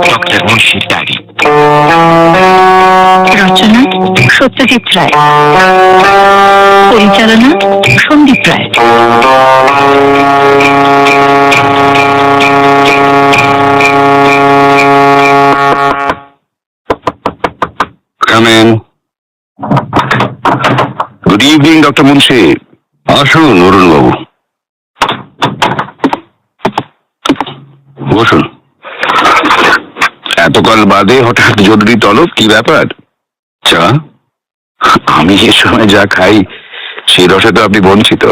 Doctor মুন্সির ডায়েরি। রচনা সত্যজিৎ রায়, পরিচালনা সন্দীপ রায়। Come in. Good evening, Dr. Munshi. আসুন অরুণ বাবু, বসুন। এতকাল বাদে হঠাৎ জরুরি তলব, কি ব্যাপার? চা? আমি এ সময় যা খাই সেই রসে তো আপনি বঞ্চিত।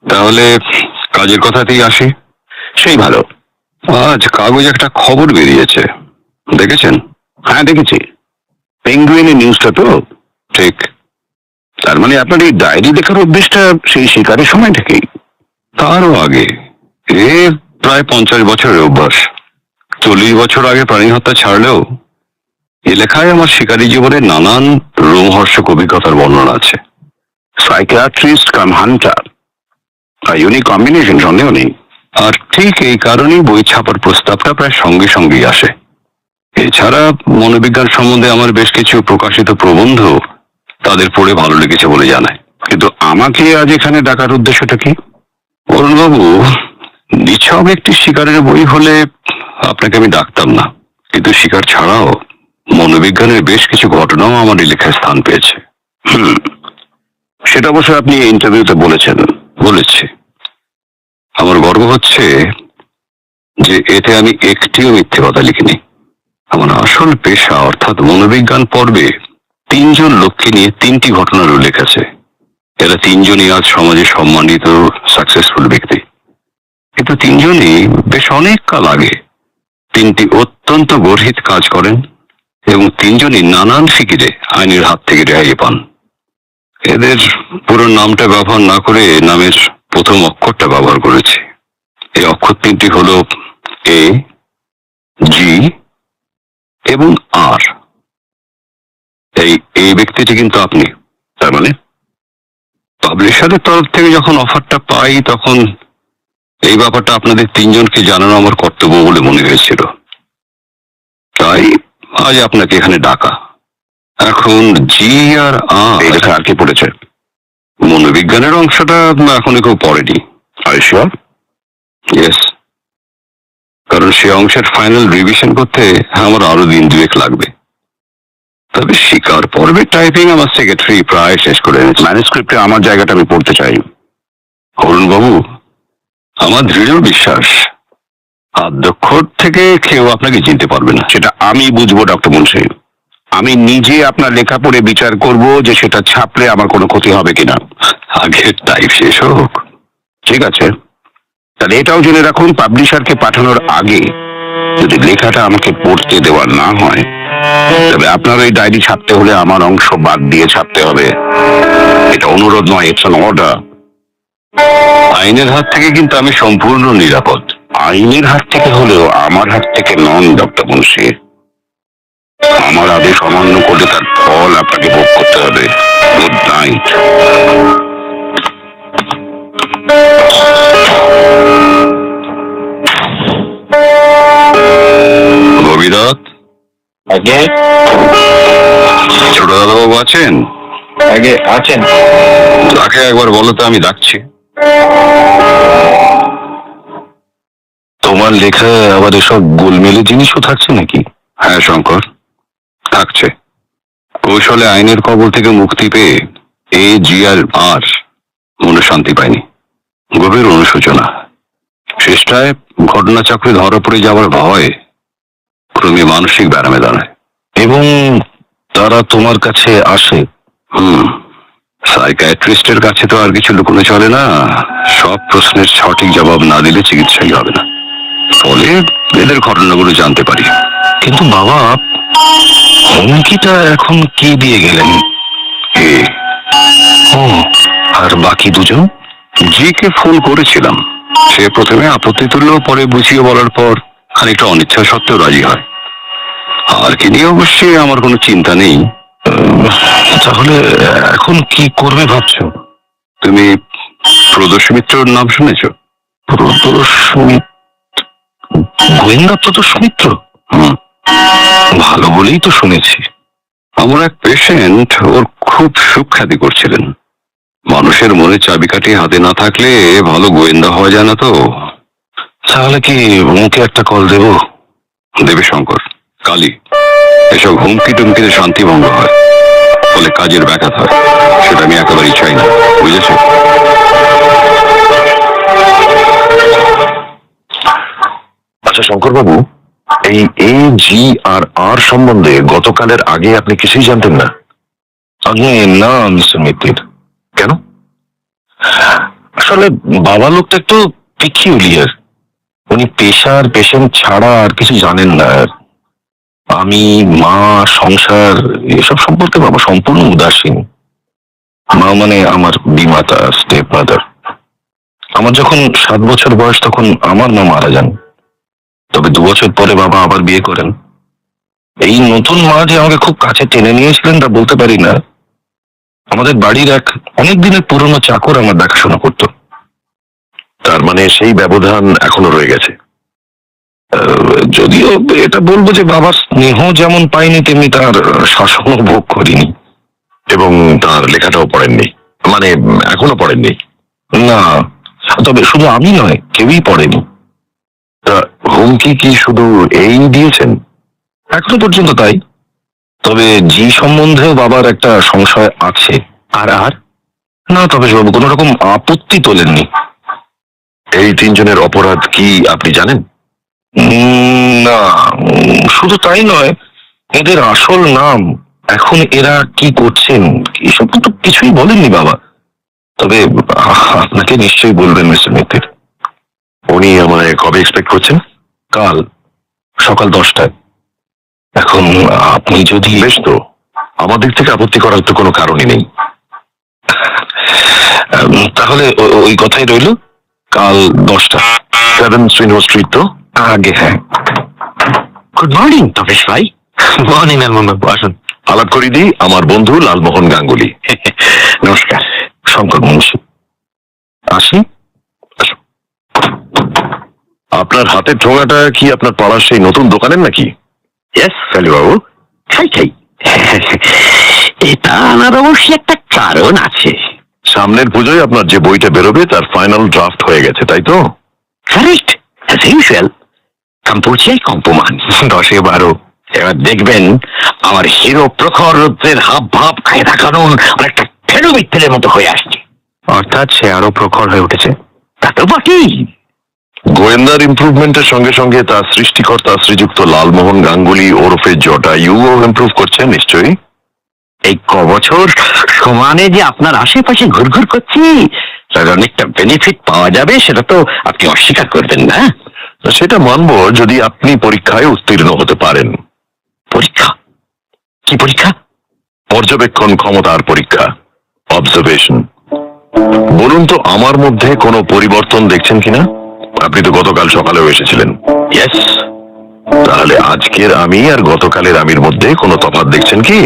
তাহলে কাজের কথাতেই আসি। সেই ভালো। আজ কাগজে একটা খবর বেরিয়েছে, দেখেছেন? হ্যাঁ দেখেছি, পেঙ্গুইনের নিউজটা তো। ঠিক। তার মানে আপনার এই ডায়েরি লেখার অভ্যেসটা সেই শিকারের সময় থেকেই? তারও আগে। এ প্রায় 50 বছরের অভ্যাস। 40 বছর আগে প্রাণী হত্যা ছাড়লেও এ লেখায় আমার শিকারী জীবনের নানান রোমহর্ষক অভিজ্ঞতার বর্ণনা আছে। সাইকিয়াট্রিস্ট কাম হান্টার, ইউনিক কম্বিনেশন, সন্দেহ নেই। আর ঠিক এই কারণেই বই ছাপার প্রস্তাবটা প্রায় সঙ্গে সঙ্গেই আসে। এছাড়া মনোবিজ্ঞান সম্বন্ধে আমার বেশ কিছু প্রকাশিত প্রবন্ধ তাদের পড়ে ভালো লেগেছে বলে জানায়। কিন্তু আমাকে আজ এখানে ডাকার উদ্দেশ্যটা কি? অরুণবাবু, নিছক একটি শিকারের বই হলে আপনাকে আমি ডাকতাম না, কিন্তু শিকার ছাড়াও মনোবিজ্ঞানের বেশ কিছু ঘটনাও আমার এই লেখায় স্থান পেয়েছে। সেটা অবশ্য আপনি ইন্টারভিউতে বলেছেন। বলেছি। আমার গর্ব হচ্ছে যে এতে আমি একটিও মিথ্যে কথা লিখিনি। আমার আসল পেশা অর্থাৎ মনোবিজ্ঞান পর্বে 3 জন লোককে নিয়ে 3টি ঘটনার উল্লেখ আছে। এরা 3 জনই আজ সমাজে সম্মানিত সাকসেসফুল ব্যক্তি, কিন্তু 3 জনই বেশ অনেক কাল আগে 3টি অত্যন্ত গর্হিত কাজ করেন এবং 3 জনই নানান ফিকিরে আইনের হাত থেকে রেহাই পান। এদের পুরো নামটা ব্যবহার না করে নামের প্রথম অক্ষরটা ব্যবহার করেছি। এই অক্ষর 3টি হল এ, জি এবং আর। এই ব্যক্তিটি কিন্তু আপনি। তার মানে পাবলিশারের তরফ থেকে যখন অফারটা পাই তখন এই ব্যাপারটা আপনাদের 3 জনকে জানানো আমার কর্তব্য বলে মনে হয়েছিল, তাই আজ আপনাকে এখানে ডাকা। এখন জি আর আর কি পড়েছে? মনোবিজ্ঞানের অংশটা এখনো কেউ পড়েনি। ইয়েস, কারণ সে অংশের ফাইনাল রিভিশন করতে আমার আরো দিন 2 লাগবে। তবে শিকার পর্বে টাইপিং আমার সেক্রেটারি প্রায় শেষ করে এনেছে। ম্যানুস্ক্রিপ্টে আমার জায়গাটা আমি পড়তে চাই। অরুণবাবু, আমার দৃঢ় বিশ্বাস আদ্যক্ষর থেকে কেউ আপনাকে চিনতে পারবে না। সেটা আমি বুঝবো ডক্টর মুন্সি। আমি নিজে আপনার লেখা পড়ে বিচার করব যে সেটা ছাপলে আমার কোনো ক্ষতি হবে কিনা। আগে টাইপ শেষ হোক। ঠিক আছে, তাহলে এটাও জেনে রাখুন, পাবলিশারকে পাঠানোর আগে যদি লেখাটা আমাকে পড়তে দেওয়া না হয় তবে আপনার ওই ডায়েরি ছাপতে হলে আমার অংশ বাদ দিয়ে ছাপতে হবে। এটা অনুরোধ নয়, ইটস অ্যান অর্ডার। আইনের হাত থেকে কিন্তু আমি সম্পূর্ণ নিরাপদ। আইনের হাত থেকে হলেও আমার হাত থেকে নন ডক্টর মুন্সি। আমার আদেশ অমান্য করলে তার ফল আপনাকে ভোগ করতে হবে। Good night. রবিদত্ত। আগে ছোট দাদাবাবু আছেন? আগে আছেন। তাকে একবার বলো তো আমি ডাকছি। তোমার লেখা আবার এসব গোলমেলে জিনিসও থাকছে নাকি? হ্যাঁ শঙ্কর, থাকছে। কৌশলে আইনের কবল থেকে মুক্তি পেয়ে এ জি আর মনে শান্তি পায়নি। গভীর অনুশোচনা, শেষটায় ঘটনাচক্রে ধরা পড়ে যাওয়ার ভয় ক্রমে মানসিক ব্যারামে দাঁড়ায়। এবং তারা তোমার কাছে আসে? সাইকিয়াট্রিস্টের কাছে তো আর কিছু লুকোনো চলে না। সব প্রশ্নের সঠিক জবাব না দিলে চিকিৎসাই হবে না। ফলে এদের ঘটনাগুলো জানতে পারি। কিন্তু বাবা, হুমকিটা এখন কি দিয়ে গেলেন? আর বাকি 2 জন? জিকে ফোন করেছিলাম। সে প্রথমে আপত্তি তুলল, পরে বুঝিয়ে বলার পর খানিকটা অনিচ্ছা সত্ত্বেও রাজি হয়। আর কি নিয়ে অবশ্যই আমার কোনো চিন্তা নেই। তাহলে এখন কি করবে ভাবছো? তুমি প্রদোষ মিত্রর নাম শুনেছ? প্রদোষ মিত্র, গোয়েন্দা প্রদোষ মিত্র? ভালো বলেই তো শুনেছি। আমার এক পেশেন্ট ওর খুব সুখ্যাতি করছিলেন। মানুষের মনে চাবিকাঠি হাতে না থাকলে ভালো গোয়েন্দা হওয়া যায় না তো। তাহলে কি ওকে একটা কল দেব? দেবে শঙ্কর, কালী। এসব হুমকি টুমকিতে শান্তি ভঙ্গ হয়, ফলে কাজের ব্যাঘাত হয়। সেটা আমি একেবারেই চাই না, বুঝেছে? আচ্ছা শঙ্কর বাবু, এই AGR সম্বন্ধে গতকালের আগে আপনি কিছুই জানতেন না? আগে না মিস্টার মিত্তির। কেন? আসলে বাবা লোকটা একটু পিকিউলিয়ার। উনি পেশার পেশেন্ট ছাড়া আর কিছু জানেন না। আমি, মা, সংসার এসব সম্পর্কে বাবা সম্পূর্ণ উদাসীন। মা মানে আমার বিমাতা, স্টেপ মাদার। আমার যখন 7 বছর বয়স তখন আমার মা মারা যান। তবে 2 বছর পরে বাবা আবার বিয়ে করেন। এই নতুন মা যে আমাকে খুব কাছে টেনে নিয়েছিলেন তা বলতে পারি না। আমাদের বাড়ির এক অনেক দিনের পুরনো চাকর আমার দেখাশোনা করত। তার মানে সেই ব্যবধান এখনো রয়ে গেছে। যদিও এটা বলবো যে বাবার স্নেহ যেমন পাইনি তেমনি তার শাসনও ভোগ করিনি। এবং তার লেখাটাও পড়েননি, মানে এখনো পড়েননি? না, তবে শুধু আমি নয়, কেউই পড়েনি। তা হুমকি কি শুধু এই দিয়েছেন? এখনো পর্যন্ত তাই। তবে জি সম্বন্ধেও বাবার একটা সংশয় আছে। আর আর না, তবে কোন রকম আপত্তি তোলেননি। এই 3 জনের অপরাধ কি আপনি জানেন? না, শুধু তাই নয়, এদের আসল নাম, এখন এরা কি করছেন এসব তো কিছুই বলেননি বাবা। তবে আপনাকে নিশ্চয়ই বলবেন মিস্টার মিত্তির। উনি আমায় কবে এক্সপেক্ট করছেন? কাল সকাল 10টায়। এখন আপনি যদি... বেশ তো, আমার দিক থেকে আপত্তি করার তো কোনো কারণই নেই। তাহলে ওই কথাই রইল, কাল 10টা, 7 শ্রীনিবাস স্ট্রিট তো? আগে। হ্যাঁ। গুড মর্নিং তপেশ ভাই। মর্নিং লালমোহন, আসুন। আলাপ করিয়ে দিই, আমার বন্ধু লালমোহন গাঙ্গুলি। নমস্কার, শঙ্কর মুন্সি। আসি। আপনার হাতের ঠোঙাটা কি আপনার পাড়ার সেই নতুন দোকানের নাকি? ইয়েস বাবু, খাই। এটা আনার অবশ্যই একটা কারণ আছে। সামনের পুজোয় আপনার যে বইটা বেরোবে তার ফাইনাল ড্রাফট হয়ে গেছে, তাই তো? Correct, as usual. কম্পোজিয়ায় কম্পমান 10-এ 12। এবার দেখবেন আমার হিরো প্রখর রুদ্রের হাব ভাব খায় দেখানোর অনেকটা ফেরো মিত্রের মতো হয়ে আসছে। অর্থাৎ সে আরো প্রখর হয়ে উঠেছে। তা তো বটেই। গোয়েন্দার ইমপ্রুভমেন্টের সঙ্গে সঙ্গে তার সৃষ্টিকর্তা শ্রীযুক্ত লালমোহন গাঙ্গুলি ওরফে জটায়ুও ইমপ্রুভ করছে নিশ্চয়ই। এই বছর সমানে যে আপনার আশেপাশে ঘুরঘুর করছি, তার অনেকটা বেনিফিট পাওয়া যাবে, সেটা তো আপনি অস্বীকার করবেন না। সেটা মানব যদি আপনি পরীক্ষায় উত্তীর্ণ হতে পারেন। পরীক্ষা? কি পরীক্ষা? পর্যবেক্ষণ ক্ষমতার পরীক্ষা, অবজারভেশন। বলুন তো, আমার মধ্যে কোনো পরিবর্তন দেখছেন কিনা? আপনি তো গতকাল সকালেও এসেছিলেন। ইয়েস। তাহলে আজকের আমি আর গতকালের আমির মধ্যে কোনো তফাৎ দেখছেন কি?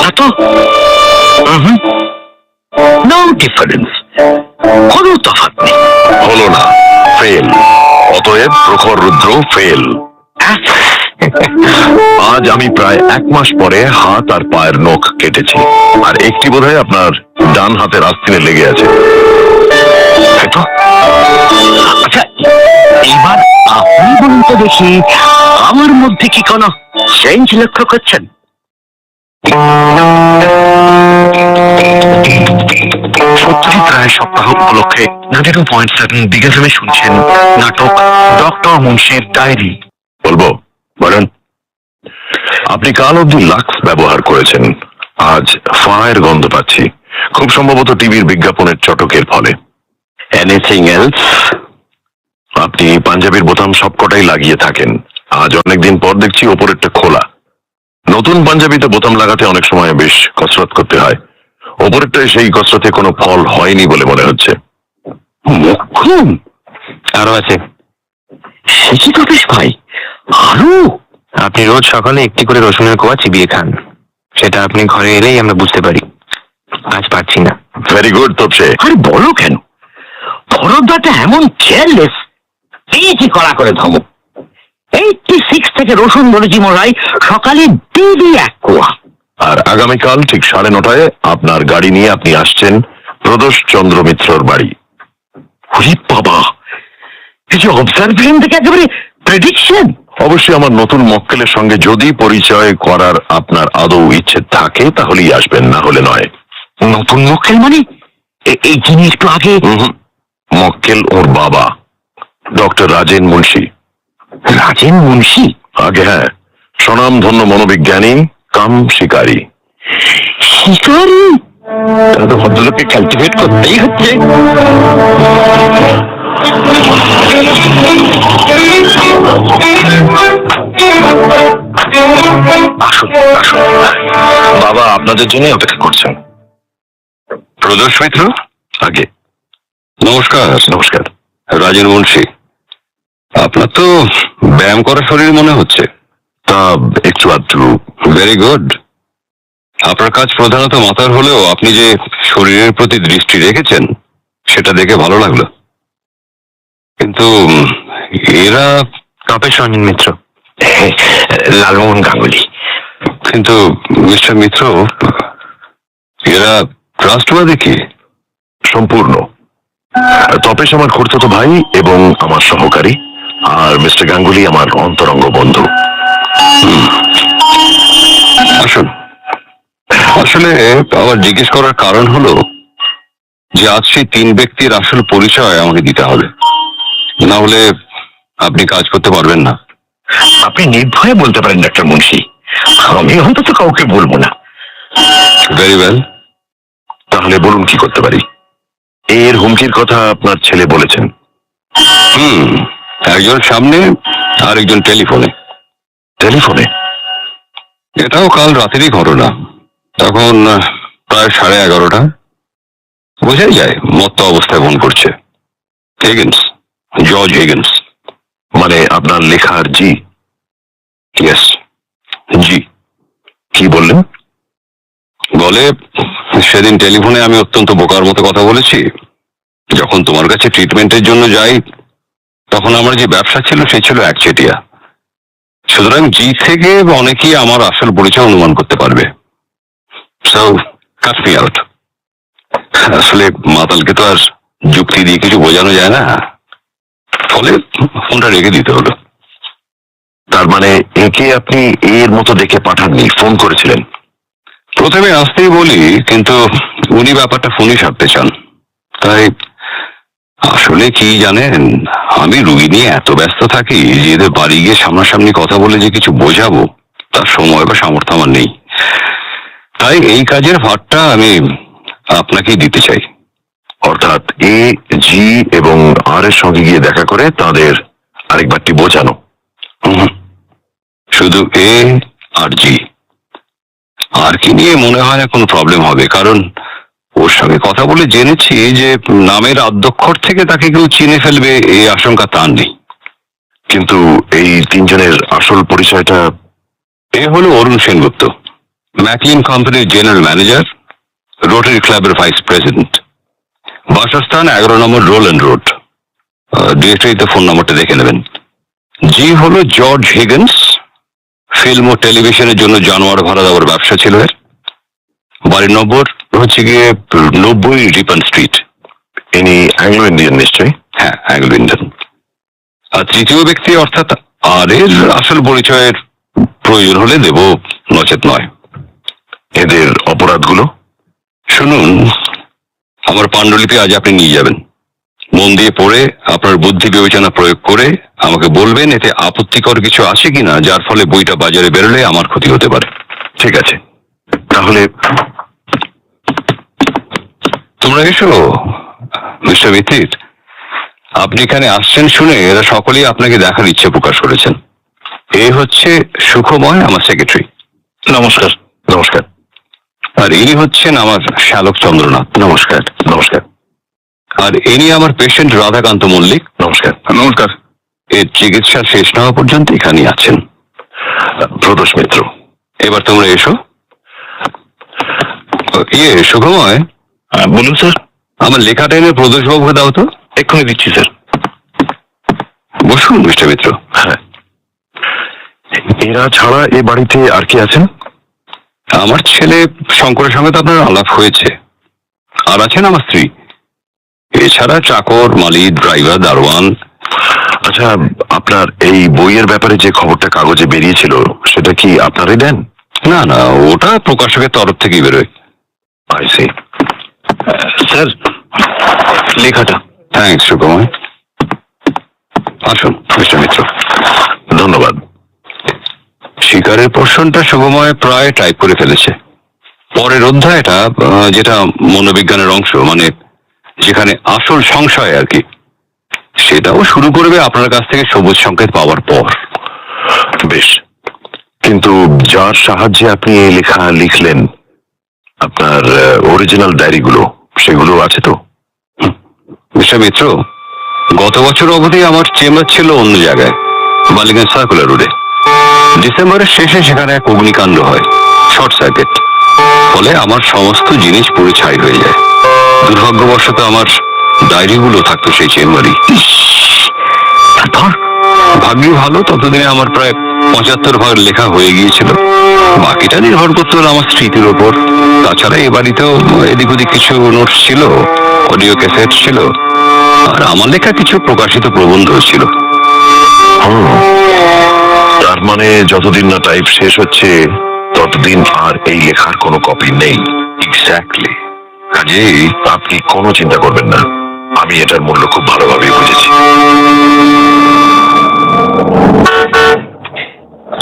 না তো, নো ডিফারেন্স, কোনো তফাৎ নেই। হলো না, ফেল। অতএব প্রখর রুদ্র ফেল। আজ আমি প্রায় 1 মাস পরে হাত আর পায়ের নখ কেটেছি, আর একটি বোধহয় আপনার ডান হাতের আস্তিনে লেগে আছে। আচ্ছা, এবার আপনি বলুন তো দেখি, আমার মধ্যে কি কোনো চেঞ্জ লক্ষ্য করছেন? সত্যজিৎ রায় সপ্তাহ উপলক্ষে 92.7 বিগ এফএম শুনছেন নাটক ডক্টর মুন্সির ডায়েরি। বলবো? বলুন। আপনি কাল অব্দি লাক্স ব্যবহার করেছেন, আজ ফায়ার গন্ধ পাচ্ছি। খুব সম্ভবত টিভির বিজ্ঞাপনের চটকের ফলে। Anything else? আপনি পাঞ্জাবির বোতাম সবকটাই লাগিয়ে থাকেন, আজ অনেকদিন পর দেখছি ওপরেরটা খোলা। নতুন পাঞ্জাবিতে বোতাম লাগাতে অনেক সময় বেশ কসরত করতে হয়, ওপরেরটায় সেই কসরতে কোনো ফল হয়নি বলে মনে হচ্ছে। মুখ্যম আরো আছে। সে কি তপেশ ভাই, আরো? আপনি রোজ সকালে একটি করে রসুনের কোয়া চিবিয়ে খান, সেটা আপনি ঘরে এলেই আমরা বুঝতে পারি। আজ পারছি না। ভেরি গুড তোপসে। আর বলো কেন, ভরতদাটা এমন কেয়ারলেস, দিয়েছি কড়া করে ধমক। 86 থেকে রসুন ধরেছি মশাই, সকালে ডেলি 1 কোয়া। আর আগামীকাল ঠিক 9:30 আপনার গাড়ি নিয়ে আপনি আসছেন প্রদোষ চন্দ্র মিত্রর বাড়ি। ওরে বাবা, এই যে অবজারভেশন থেকে একেবারে প্রেডিকশন। অবশ্যই আমার নতুন মক্কেলের সঙ্গে যদি পরিচয় করার আপনার আদৌ ইচ্ছে থাকে তাহলেই আসবেন, না হলে নয়। নতুন মক্কেল মানে? এই জিনিস একটু আগে। মক্কেল ওর বাবা ডক্টর রাজেন মুন্সি। রাজেন মুন্সি? আগে হ্যাঁ, স্বনামধন্য মনোবিজ্ঞানী কাম শিকারী। শিকারি? তাহলে তো ভদ্রলোককে কালটিভেট করতেই হচ্ছে। আসুন আসুন, বাবা আপনাদের জন্য অপেক্ষা করছেন। প্রদোষ মিত্র, আগে নমস্কার। নমস্কার। রাজেন মুন্সি, আপনার তো ব্যায়াম করা শরীর মনে হচ্ছে। তা একটু আধটু। Very good. আপনার কাজ প্রধানত মাথার হলেও আপনি যে শরীরের প্রতি দৃষ্টি রেখেছেন সেটা দেখে ভালো লাগলো। কিন্তু এরা তপেশ রঞ্জন মিত্র, লালমোহন গাঙ্গুলি। কিন্তু মিস্টার মিত্র, এরা ট্রাস্টবাদী কি? সম্পূর্ণ। তপেশ আমার খুড়তুতো ভাই এবং আমার সহকারী, আর মিস্টার গাঙ্গুলি আমার অন্তরঙ্গ বন্ধু। আসুন, আসলে আমার জিজ্ঞেস করার কারণ হলো যে আজ সেই 3 ব্যক্তির আসল পরিচয় আমাকে দিতে হবে, না হলে আপনি কাজ করতে পারবেন না। আপনি নির্ভয়ে বলতে পারেন ডাক্তার মুন্সি, আমি অন্তত কাউকে বলবো না। Very well. তাহলে বলুন কি করতে পারি। এর হুমকির কথা আপনার ছেলে বলেছেন। একজন সামনে আর একজন টেলিফোনে। টেলিফোনে? এটাও কাল রাতেরই ঘটনা। তখন প্রায় 11:30। বোঝাই যায় মত্ত অবস্থায় ফোন করছে। Higgins, George Higgins. মানে আপনার লেখার জি? ইয়েস, জি। কি বললেন? বলে, সেদিন টেলিফোনে আমি অত্যন্ত বোকার মতো কথা বলেছি। যখন তোমার কাছে ট্রিটমেন্টের জন্য যাই তখন আমার যে ব্যবসা ছিল সে ছিল একচেটিয়া। সুতরাং জি থেকে অনেকেই আমার আসল পরিচয় অনুমান করতে পারবে। সো কাট মি আউট। আসলে মাতালকে তো আর যুক্তি দিয়ে কিছু বোঝানো যায় না, ফলে ফোনটা রেখে দিতে হলো। তার মানে একে আপনি এর মতো দেখে পাঠাননি, ফোন করেছিলেন? প্রথমে আসতেই বলি, কিন্তু উনি ব্যাপারটা ফোনই সারতে চান। তাই আসলে কি জানেন, আমি রুগী নিয়ে এত ব্যস্ত থাকি যে এদের বাড়ি গিয়ে সামনাসামনি কথা বলে যে কিছু বোঝাবো তার সময় বা সামর্থ্য আমার নেই। তাই এই কাজের ভারটা আমি আপনাকেই দিতে চাই। অর্থাৎ এ, জি এবং আর এর সঙ্গে গিয়ে দেখা করে তাদের আরেকবারটি বোঝানো? শুধু এ আর জি। আর কি নিয়ে মনে হয় না কোনো প্রবলেম হবে, কারণ ওর সঙ্গে কথা বলে জেনেছি যে নামের আদ্যক্ষর থেকে তাকে কেউ চিনে ফেলবে এই আশঙ্কা তার নেই। কিন্তু এই 3 জনের আসল পরিচয়টা? এ হলো অরুণ সেনগুপ্ত, ম্যাকলিন কোম্পানির জেনারেল ম্যানেজার, রোটারি ক্লাবের ভাইস প্রেসিডেন্ট। বাসস্থান 11 নম্বর রোল্যান্ড রোড। ডিরেক্টরিতে ফোন নম্বরটা দেখে নেবেন। জি হলো জর্জ হিগিন্স, ফিল্ম ও টেলিভিশনের জন্য জানোয়ার ভাড়া দেওয়ার ব্যবসা ছিল এর। বাড়ির নম্বর হচ্ছে গিয়ে 90 রিপন স্ট্রিট। ইনি অ্যাংলো ইন্ডিয়ান নিশ্চয়ই? হ্যাঁ, অ্যাংলো ইন্ডিয়ান। আর তৃতীয় ব্যক্তি অর্থাৎ আর এর আসল পরিচয়ের প্রয়োজন হলে দেব, নচেত নয়। এদের অপরাধগুলো শুনুন, আমার পাণ্ডুলিপি আজ আপনি নিয়ে যাবেন। মন দিয়ে পড়ে আপনার বুদ্ধি বিবেচনা প্রয়োগ করে আমাকে বলবেন এতে আপত্তিকর কিছু আছে কিনা, যার ফলে বইটা বাজারে বেরোলে আমার ক্ষতি হতে পারে। ঠিক আছে, তাহলে তোমরা এসো মিস্টার মিত্র। আপনি এখানে আসছেন শুনে এরা সকলেই আপনাকে দেখার ইচ্ছে প্রকাশ করেছেন। এ হচ্ছে সুখময়, আমার সেক্রেটারি। নমস্কার। নমস্কার। আর ইনি হচ্ছেন আমার শ্যালক চন্দ্রনাথ। নমস্কার। নমস্কার। আর ইনি আমার পেশেন্ট রাধাকান্ত মল্লিক। নমস্কার। নমস্কার। এর চিকিৎসা শেষ না হওয়া পর্যন্ত এখানেই আছেন। প্রদোষ মিত্র। এবার তোমরা এসো। সুখময়, বলুন স্যার। আমার লেখাটা এনে প্রদোষবাবুকে দাও তো। এক্ষুনি দিচ্ছি স্যার। বসুন মিস্টার মিত্র। হ্যাঁ, এরা ছাড়া এ বাড়িতে আর কি আছেন? আমার ছেলে শঙ্করের সঙ্গে তো আপনার আলাপ হয়েছে, আর আছেন আমার স্ত্রী। এছাড়া চাকর, মালিক, ড্রাইভার, দারোয়ান। আচ্ছা, আপনার এই বইয়ের ব্যাপারে যে খবরটা কাগজে বেরিয়েছিল সেটা কি আপনারই দেন? না না, ওটা প্রকাশকের তরফ থেকেই বেরোয়। I see. স্যার, লেখাটা। থ্যাংকস সুখময়। আসুন মিস্টার মিত্র। ধন্যবাদ। শিকারের পোর্শনটা সুখময় প্রায় টাইপ করে ফেলেছে। পরের অধ্যায়টা যেটা মনোবিজ্ঞানের অংশ, মানে যেখানে আসল সংশয় আর কি, সেটাও শুরু করবে আপনার কাছ থেকে সবুজ সংকেত পাওয়ার পর। বেশ, কিন্তু যার সাহায্যে আপনি এই লেখা লিখলেন, আপনার অরিজিনাল ডায়েরিগুলো সেগুলো আছে তো? মিস্টার মিত্র, গত বছর অবধি আমার চেম্বার ছিল অন্য জায়গায়, বালিগঞ্জ সার্কুলার রোডে। ডিসেম্বরের শেষে সেখানে এক অগ্নিকাণ্ড হয়, শর্ট সার্কিট। ফলে আমার সমস্ত জিনিস পুরো ছাই হয়ে যায়। দুর্ভাগ্যবশত আমার ডায়েরিগুলো থাকতো সেই চেম্বারই। তারপর ভাগ্য ভালো, ততদিনে আমার প্রায় 75 ভাগ লেখা হয়ে গিয়েছিল। বাকিটা নির্ভর করতে হলো আমার স্মৃতির ওপর। তাছাড়া এ বাড়িতেও এদিক ওদিক কিছু নোটস ছিল, অডিও ক্যাসেট ছিল, আর আমার লেখা কিছু প্রকাশিত প্রবন্ধ ছিল। তার মানে যতদিন না টাইপ শেষ হচ্ছে ততদিন আর এই লেখার কোনো কপি নেই। এক্স্যাক্টলি। কাজেই আপনি কোনো চিন্তা করবেন না, আমি এটার মূল্য খুব ভালোভাবে বুঝেছি।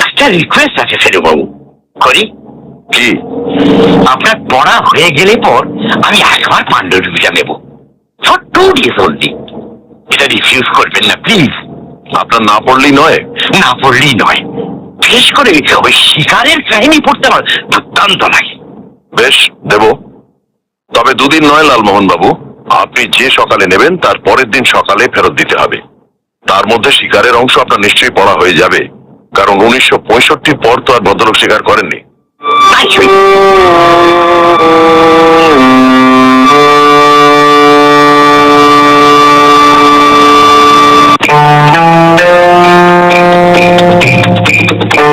একটা রিকোয়েস্ট আছে ফেরুবাবু, করি কি? আপনার পড়া হয়ে গেলে পর আমি একবার পাণ্ডুলিপিটা নেব, ফর 2 days only। এটা রিফিউজ করবেন না প্লিজ। আপনার না পড়লেই নয়? না পড়লেই নয়, বিশেষ করে ওই শিকারের কাহিনী পড়তে আমার দুর্দান্ত লাগে। বেশ, দেব। তবে 2 দিন নয় লালমোহন বাবু, আপনি যে সকালে নেবেন তার পরের দিন সকালে ফেরত দিতে হবে। তার মধ্যে শিকারের অংশ আপনার নিশ্চয়ই পড়া হয়ে যাবে, কারণ 1965 পর তো আর ভদ্রলোক শিকার করেননি। তাই সই।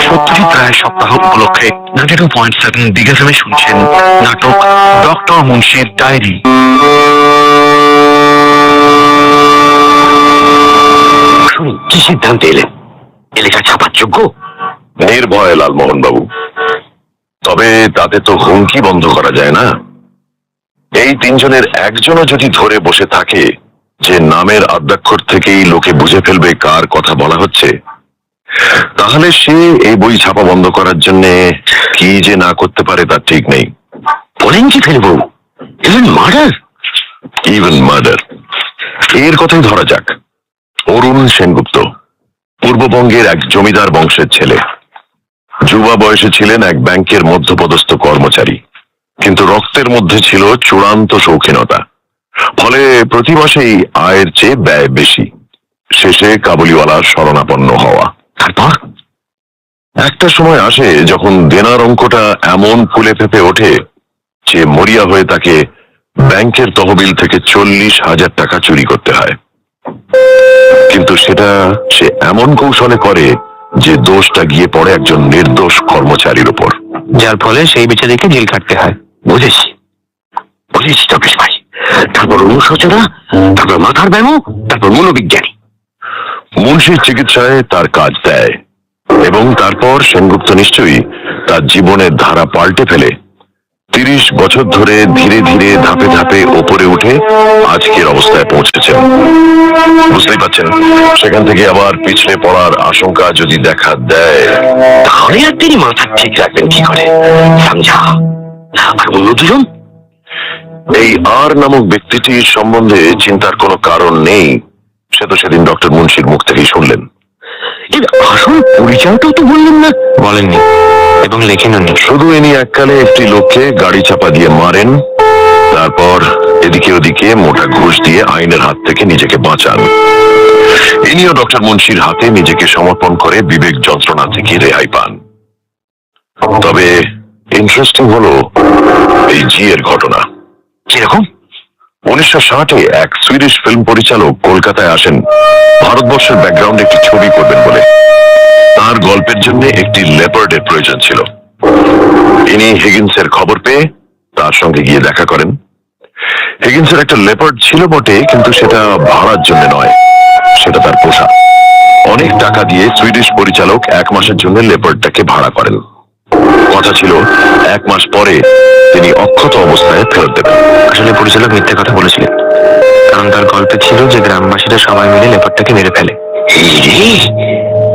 সত্যি প্রায় সপ্তাহ উপলক্ষে 92.7 বিগ এফএম শুনছেন নাটক ডক্টর মুন্সির ডায়েরি। শুনি কি সিদ্ধান্তে এলেন? এ লেখা ছাপার যোগ্য? নির্ভয় লালমোহন বাবু, তবে তাতে তো হুমকি বন্ধ করা যায় না। এই 3 জনের একজনও যদি ধরে বসে থাকে যে নামের আদ্যাক্ষর থেকেই লোকে বুঝে ফেলবে কার কথা বলা হচ্ছে, তাহলে সে এই বই ছাপা বন্ধ করার জন্য কি যে না করতে পারে তার ঠিক নেই। বলেন কি ফেরুবাবু, ইভেন মার্ডার? Even murder. এর কথাই ধরা যাক। অরুণ সেনগুপ্ত পূর্ববঙ্গের এক জমিদার বংশের ছেলে। যুবা বয়সে ছিলেন এক ব্যাংকের মধ্যপদস্থ কর্মচারী, কিন্তু রক্তের মধ্যে ছিল চূড়ান্ত শৌখিনতা। ফলে প্রতি মাসেই আয়ের চেয়ে ব্যয় বেশি। শেষে কাবুলিওয়ালার শরণাপন্ন হওয়া। তারপর একটা সময় আসে যখন দেনার অঙ্কটা এমন ফুলে ফেঁপে ওঠে যে মরিয়া হয়ে তাকে ব্যাংকের তহবিল থেকে 40,000 টাকা চুরি করতে হয়। কিন্তু সেটা সে এমন কৌশলে করে যে দোষটা গিয়ে পড়ে একজন নির্দোষ কর্মচারীর উপর, যার ফলে সেই বেচারিকে জেল খাটতে হয়। বুঝেছি বুঝেছি তপেশ ভাই। তারপর অনুশোচনা, তারপর মাথার ব্যামো, তারপর মনোবিজ্ঞানী। মুন্সির চিকিৎসায় তার কাজ দেয়, এবং তারপর সেনগুপ্ত নিশ্চয়ই তার জীবনের ধারা পাল্টে ফেলে 30 বছর ধরে ধীরে ধীরে ধাপে ধাপে ওপরে উঠে আজকের অবস্থায় পৌঁছেছেন। বুঝতেই পারছেন, সেখান থেকে আবার পিছলে পড়ার আশঙ্কা যদি দেখা দেয়, তাহলে আর তিনি মাথা ঠিক রাখবেন কি করে? সমঝা। আর অন্য 2 জন? এই আর নামক ব্যক্তিটির সম্বন্ধে চিন্তার কোনো কারণ নেই। সে তো সেদিন ডক্টর মুন্সির মুখ থেকেই শুনলেন। এর আসল পরিচয়টাও তো বললেন না। বলেননি এবং লেখেননি। শুধু ইনি এককালে একটি লোককে গাড়ি চাপা দিয়ে মারেন, তারপর এদিকে ওদিকে মোটা ঘুষ দিয়ে আইনের হাত থেকে নিজেকে বাঁচান। ইনিও ডক্টর মুন্সির হাতে নিজেকে সমর্পণ করে বিবেক যন্ত্রণা থেকে রেহাই পান। তবে ইন্টারেস্টিং হলো এই জি এর ঘটনা। কিরকম? 1960-এ এক সুইডিশ ফিল্ম পরিচালক কলকাতায় আসেন ভারতবর্ষের ব্যাকগ্রাউন্ডে একটি ছবি করবেন বলে। তার গল্পের জন্য একটি লেপার্ডের প্রয়োজন ছিল। ইনি হিগিন্সের খবর পেয়ে তার সঙ্গে গিয়ে দেখা করেন। হিগিন্সের একটা লেপার্ড ছিল বটে, কিন্তু সেটা ভাড়ার জন্য নয়, সেটা তার পোষা। অনেক টাকা দিয়ে সুইডিশ পরিচালক 1 মাসের জন্য লেপার্ডটাকে ভাড়া করেন। কথা ছিল 1 মাস পরে তিনি অক্ষত অবস্থায় ফেরত দেবেন। আসলে পরিচালক মিথ্যে কথা বলেছিলেন, কারণ তার গল্পে ছিল যে গ্রামবাসীরা সবাই মিলে লেপারটাকে মেরে ফেলে।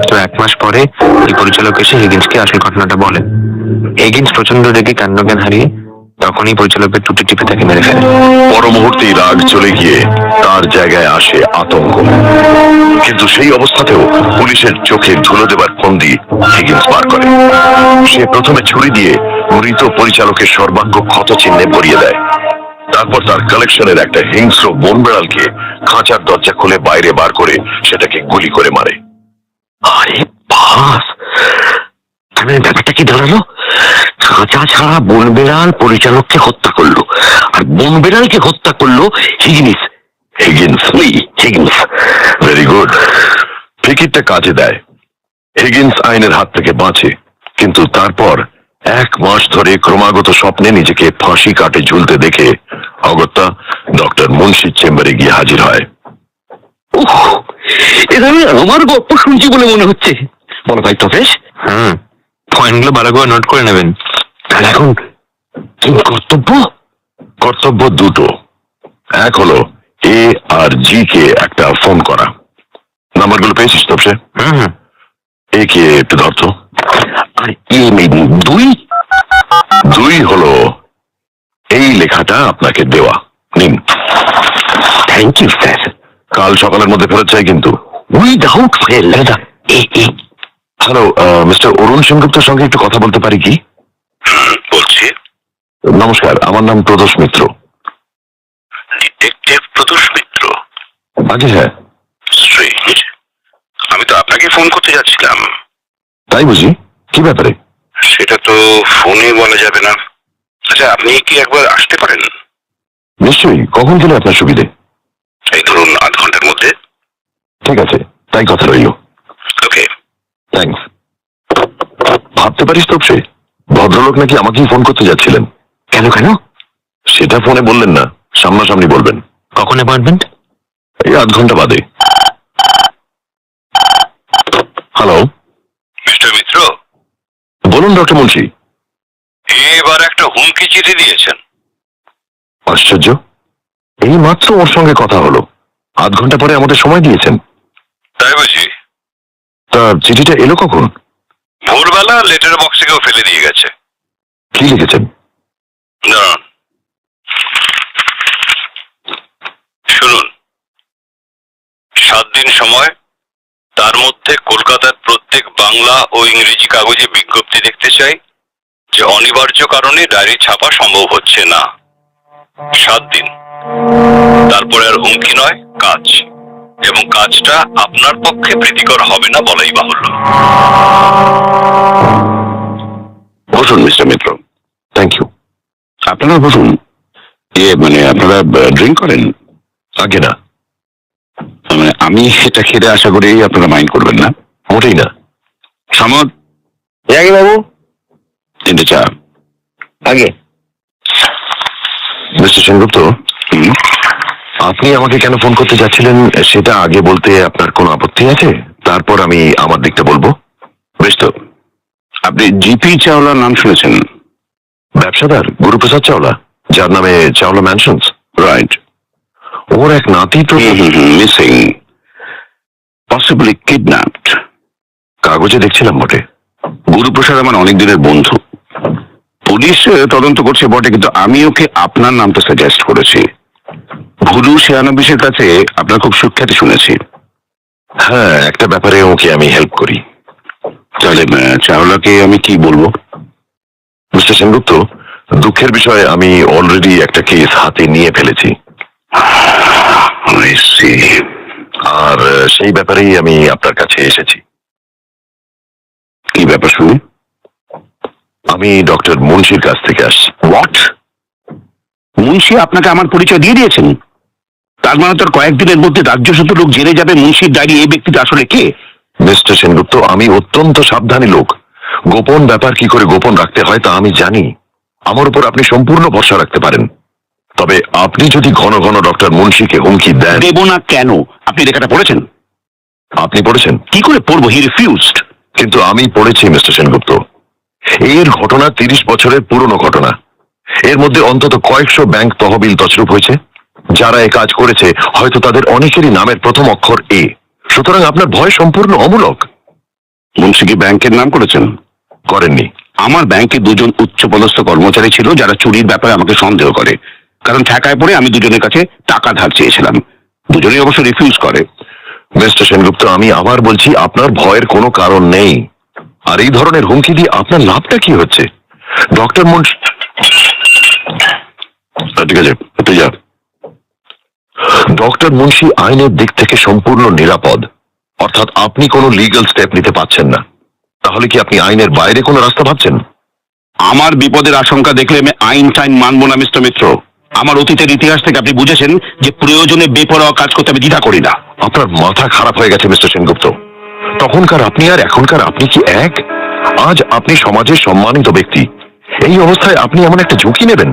তো 1 মাস পরে এই পরিচালক এসে হিগিন্সকে আসল ঘটনাটা বলেন। হিগিন্স প্রচন্ড রেগে কাণ্ডজ্ঞান হারিয়ে তখনই পরিচালকের টুটি টিপে তাকে মেরে ফেলে। পর মুহূর্তেই রাগ চলে গিয়ে তার জায়গায় আসে আতঙ্ক। কিন্তু সেই অবস্থাতেও পুলিশের চোখে ধুলো দেবার ফন্দি হিগিন্স পার করে। সে প্রথমে ছুরি দিয়ে মৃত পরিচালকের সর্বাঙ্গ ক্ষত চিহ্নে ভরিয়ে দেয়। তারপর তার কালেকশনের একটা হিংস্র বনবেড়ালকে খাঁচার দরজা খুলে বাইরে বার করে সেটাকে গুলি করে মারে। আরে বাস, তাহলে ব্যাপারটা কি দাঁড়ালো? খাঁচা ছাড়া বনবেড়াল পরিচালককে হত্যা করলো, আর বনবেড়ালকে হত্যা করলো হিগিন্স। Higgins very good. ফিকিরটা কাজে দেয়। হিগিন্স আইনের হাত থেকে বাঁচে, কিন্তু তারপর 1 মাস ধরে ক্রমাগত স্বপ্নে নিজেকে ফাঁসি কাটে ঝুলতে দেখে অগত্যা ডক্টর মুন্সির চেম্বারে গিয়ে হাজির হয়। এটা আমি আমার গল্প শুনছি বলে মনে হচ্ছে। বলো ভাই তবেশ। পয়েন্টগুলো ভালো করে নোট করে নেবেন। তাহলে এখন কি কর্তব্য? কর্তব্য দুটো। এক হলো এ আর জি কে একটা ফোন করা। নাম্বারগুলো পেয়েছিস তো সে? এ কে একটু ধরতো। আর দুই? 2 হলো এই লেখাটা আপনাকে দেওয়া, নিন। Thank you sir. কাল সকালের মধ্যে ফেরত চাই কিন্তু। Without fail. Hello, mister Arun সেনগুপ্তের সঙ্গে একটু কথা বলতে পারি কি? বলছি। নমস্কার, আমার নাম প্রদোষ মিত্র। ডিটেকটিভ প্রদোষ মিত্র? আগে হ্যাঁ। স্ট্রেঞ্জ, আমি তো আপনাকে ফোন করতে যাচ্ছিলাম। তাই বুঝি? কি ব্যাপারে? সেটা তো ফোনে বলা যাবে না। আচ্ছা, আপনি কি একবার আসতে পারেন? নিশ্চয়ই, কখন গেলে আপনার সুবিধে? এই ধরুন 0.5 ঘন্টার মধ্যে। ঠিক আছে, তাই কথা রইল। ওকে। থ্যাঙ্কস। ভাবতে পারিস তো সে ভদ্রলোক নাকি আমাকেই ফোন করতে যাচ্ছিলেন। কেন কেন? সেটা ফোনে বললেন না, সামনাসামনি বলবেন। কখন অ্যাপয়েন্টমেন্ট? এই 0.5 ঘন্টা বাদে। হ্যালো, মিস্টার মিত্র, বলুন ডক্টর মুন্সি। এবার একটা হুমকি চিঠি দিয়েছেন। আশ্চর্য, এই মাত্র ওর সঙ্গে কথা হলো, 0.5 ঘন্টা পরে আমাদের সময় দিয়েছেন। তাই বুঝি? তা চিঠিটা এলো কখন? ভোরবেলা লেটার বক্সে কেউ ফেলে দিয়ে গেছে। কি লিখেছেন? দাঁড়ান, শুনুন। 7 দিন সময়, তার মধ্যে কলকাতার প্রত্যেক বাংলা ও ইংরেজি কাগজে বিজ্ঞপ্তি দেখতে চাই যে অনিবার্য কারণে ডায়েরি ছাপা সম্ভব হচ্ছে না। 7 দিন। তারপরে আর হুমকি নয়, কাজ। এবং কাজটা আপনার পক্ষে প্রীতিকর হবে না বলাই বাহুল্য। বসুন মিস্টার মিত্র। Thank you. আপনারা বসুন। মানে আপনারা ড্রিঙ্ক করেন? আগে না। মানে আমি সেটা খেতে আশা করি আপনারা মাইন্ড করবেন না। মোটেই না। সামদ, আগে বাবু। 3টে চা। আগে। মিস্টার সেনগুপ্ত, আপনি আমাকে কেন ফোন করতে যাচ্ছিলেন সেটা আগে বলতে আপনার কোনো আপত্তি আছে? তারপর আমি আমার দিকটা বলবো। বেশ তো। আপনি জিপি চাওলার নাম শুনেছেন? ব্যবসাদার গুরুপ্রসাদ চাওলা, যার নামে চাওলা ম্যানশনস। রাইট। ওর এক নাতি তো মিসিং, পসিবলি কিডন্যাপড। কাগজে দেখছিলাম বটে। গুরুপ্রসাদ আমার অনেক দিনের বন্ধু। পুলিশ তদন্ত করছে বটে, কিন্তু আমি ওকে আপনার নামটা সাজেস্ট করেছি। ভুলু 96-এর কাছে আপনার খুব সুখ্যাতি শুনেছি। হ্যাঁ, একটা ব্যাপারে ওকে আমি হেল্প করি। তাহলে চাওলাকে আমি কি বলবো? মিস্টার সেনগুপ্ত, দুঃখের বিষয়ে আমি অলরেডি একটা কেস হাতে নিয়ে ফেলেছি। আর সেই ব্যাপারেই আমি আপনার কাছে এসেছি। কি ব্যাপার শুনি? আমি ডক্টর মুন্সির কাছ থেকে আসছি। হোয়াট? মুন্সি আপনাকে আমার পরিচয় দিয়ে দিয়েছেন? তার মানে তোর কয়েকদিনের মধ্যে রাজ্য শুধু লোক জেনে যাবে মুন্সির ডায়েরি এই ব্যক্তিটা আসলে কে। মিস্টার সেনগুপ্ত, আমি অত্যন্ত সাবধানী লোক। গোপন ব্যাপার কি করে গোপন রাখতে হয় তা আমি জানি। আমার উপর আপনি সম্পূর্ণ ভরসা রাখতে পারেন। তবে আপনি যদি ঘন ঘন ডক্টর মুন্সিকে হুমকি দেন। দেব না কেন? আপনি লেখাটা পড়েছেন? আপনি পড়েছেন? কি করে পড়বো? He refused. কিন্তু আমি পড়েছি মিস্টার সেনগুপ্ত। এর ঘটনা 30 বছরের পুরনো ঘটনা। এর মধ্যে অন্তত কয়েকশো ব্যাংক তহবিল তছরূপ হয়েছে। যারা এ কাজ করেছে হয়তো তাদের অনেকেরই নামের প্রথম অক্ষর এ। সুতরাং আপনার ভয় সম্পূর্ণ অমূলক। মুন্সি কি ব্যাংকের নাম করেছেন? করেননি। আমার ব্যাংকে দুজন উচ্চপদস্থ কর্মচারী ছিল যারা চুরির ব্যাপারে আমাকে সন্দেহ করে, কারণ ঠেকায় পড়ে আমি দুজনের কাছে টাকা ধার চেয়েছিলাম। দুজনেই অবশ্য রিফিউজ করে। মিস্টার সেনগুপ্ত, আমি আবার বলছি আপনার ভয়ের কোনো কারণ নেই। আর এই ধরনের হুমকি দিয়ে আপনার লাভটা কি হচ্ছে? ডক্টর মুন্সি, ঠিক আছে তুই যা। ডক্টর মুন্সি আইনের দিক থেকে সম্পূর্ণ নিরাপদ, অর্থাৎ আপনি কোনো লিগ্যাল স্টেপ নিতে পারছেন না। তাহলে কি আপনি আইনের বাইরে কোনো রাস্তা ভাবছেন? আমার বিপদের আশঙ্কা দেখলে আমি আইন টাইন মানবো না মিস্টার মিত্র। আমার অতীতের ইতিহাস থেকে আপনি বুঝেছেন যে প্রয়োজনে বেপরোয়া কাজ করতে আমি দ্বিধা করি না। আপনার মাথা খারাপ হয়ে গেছে মিস্টার সেনগুপ্ত। তখনকার আপনি আর এখনকার আপনি কি এক? আজ আপনি সমাজের সম্মানিত ব্যক্তি, এই অবস্থায় আপনি এমন একটা ঝুঁকি নেবেন?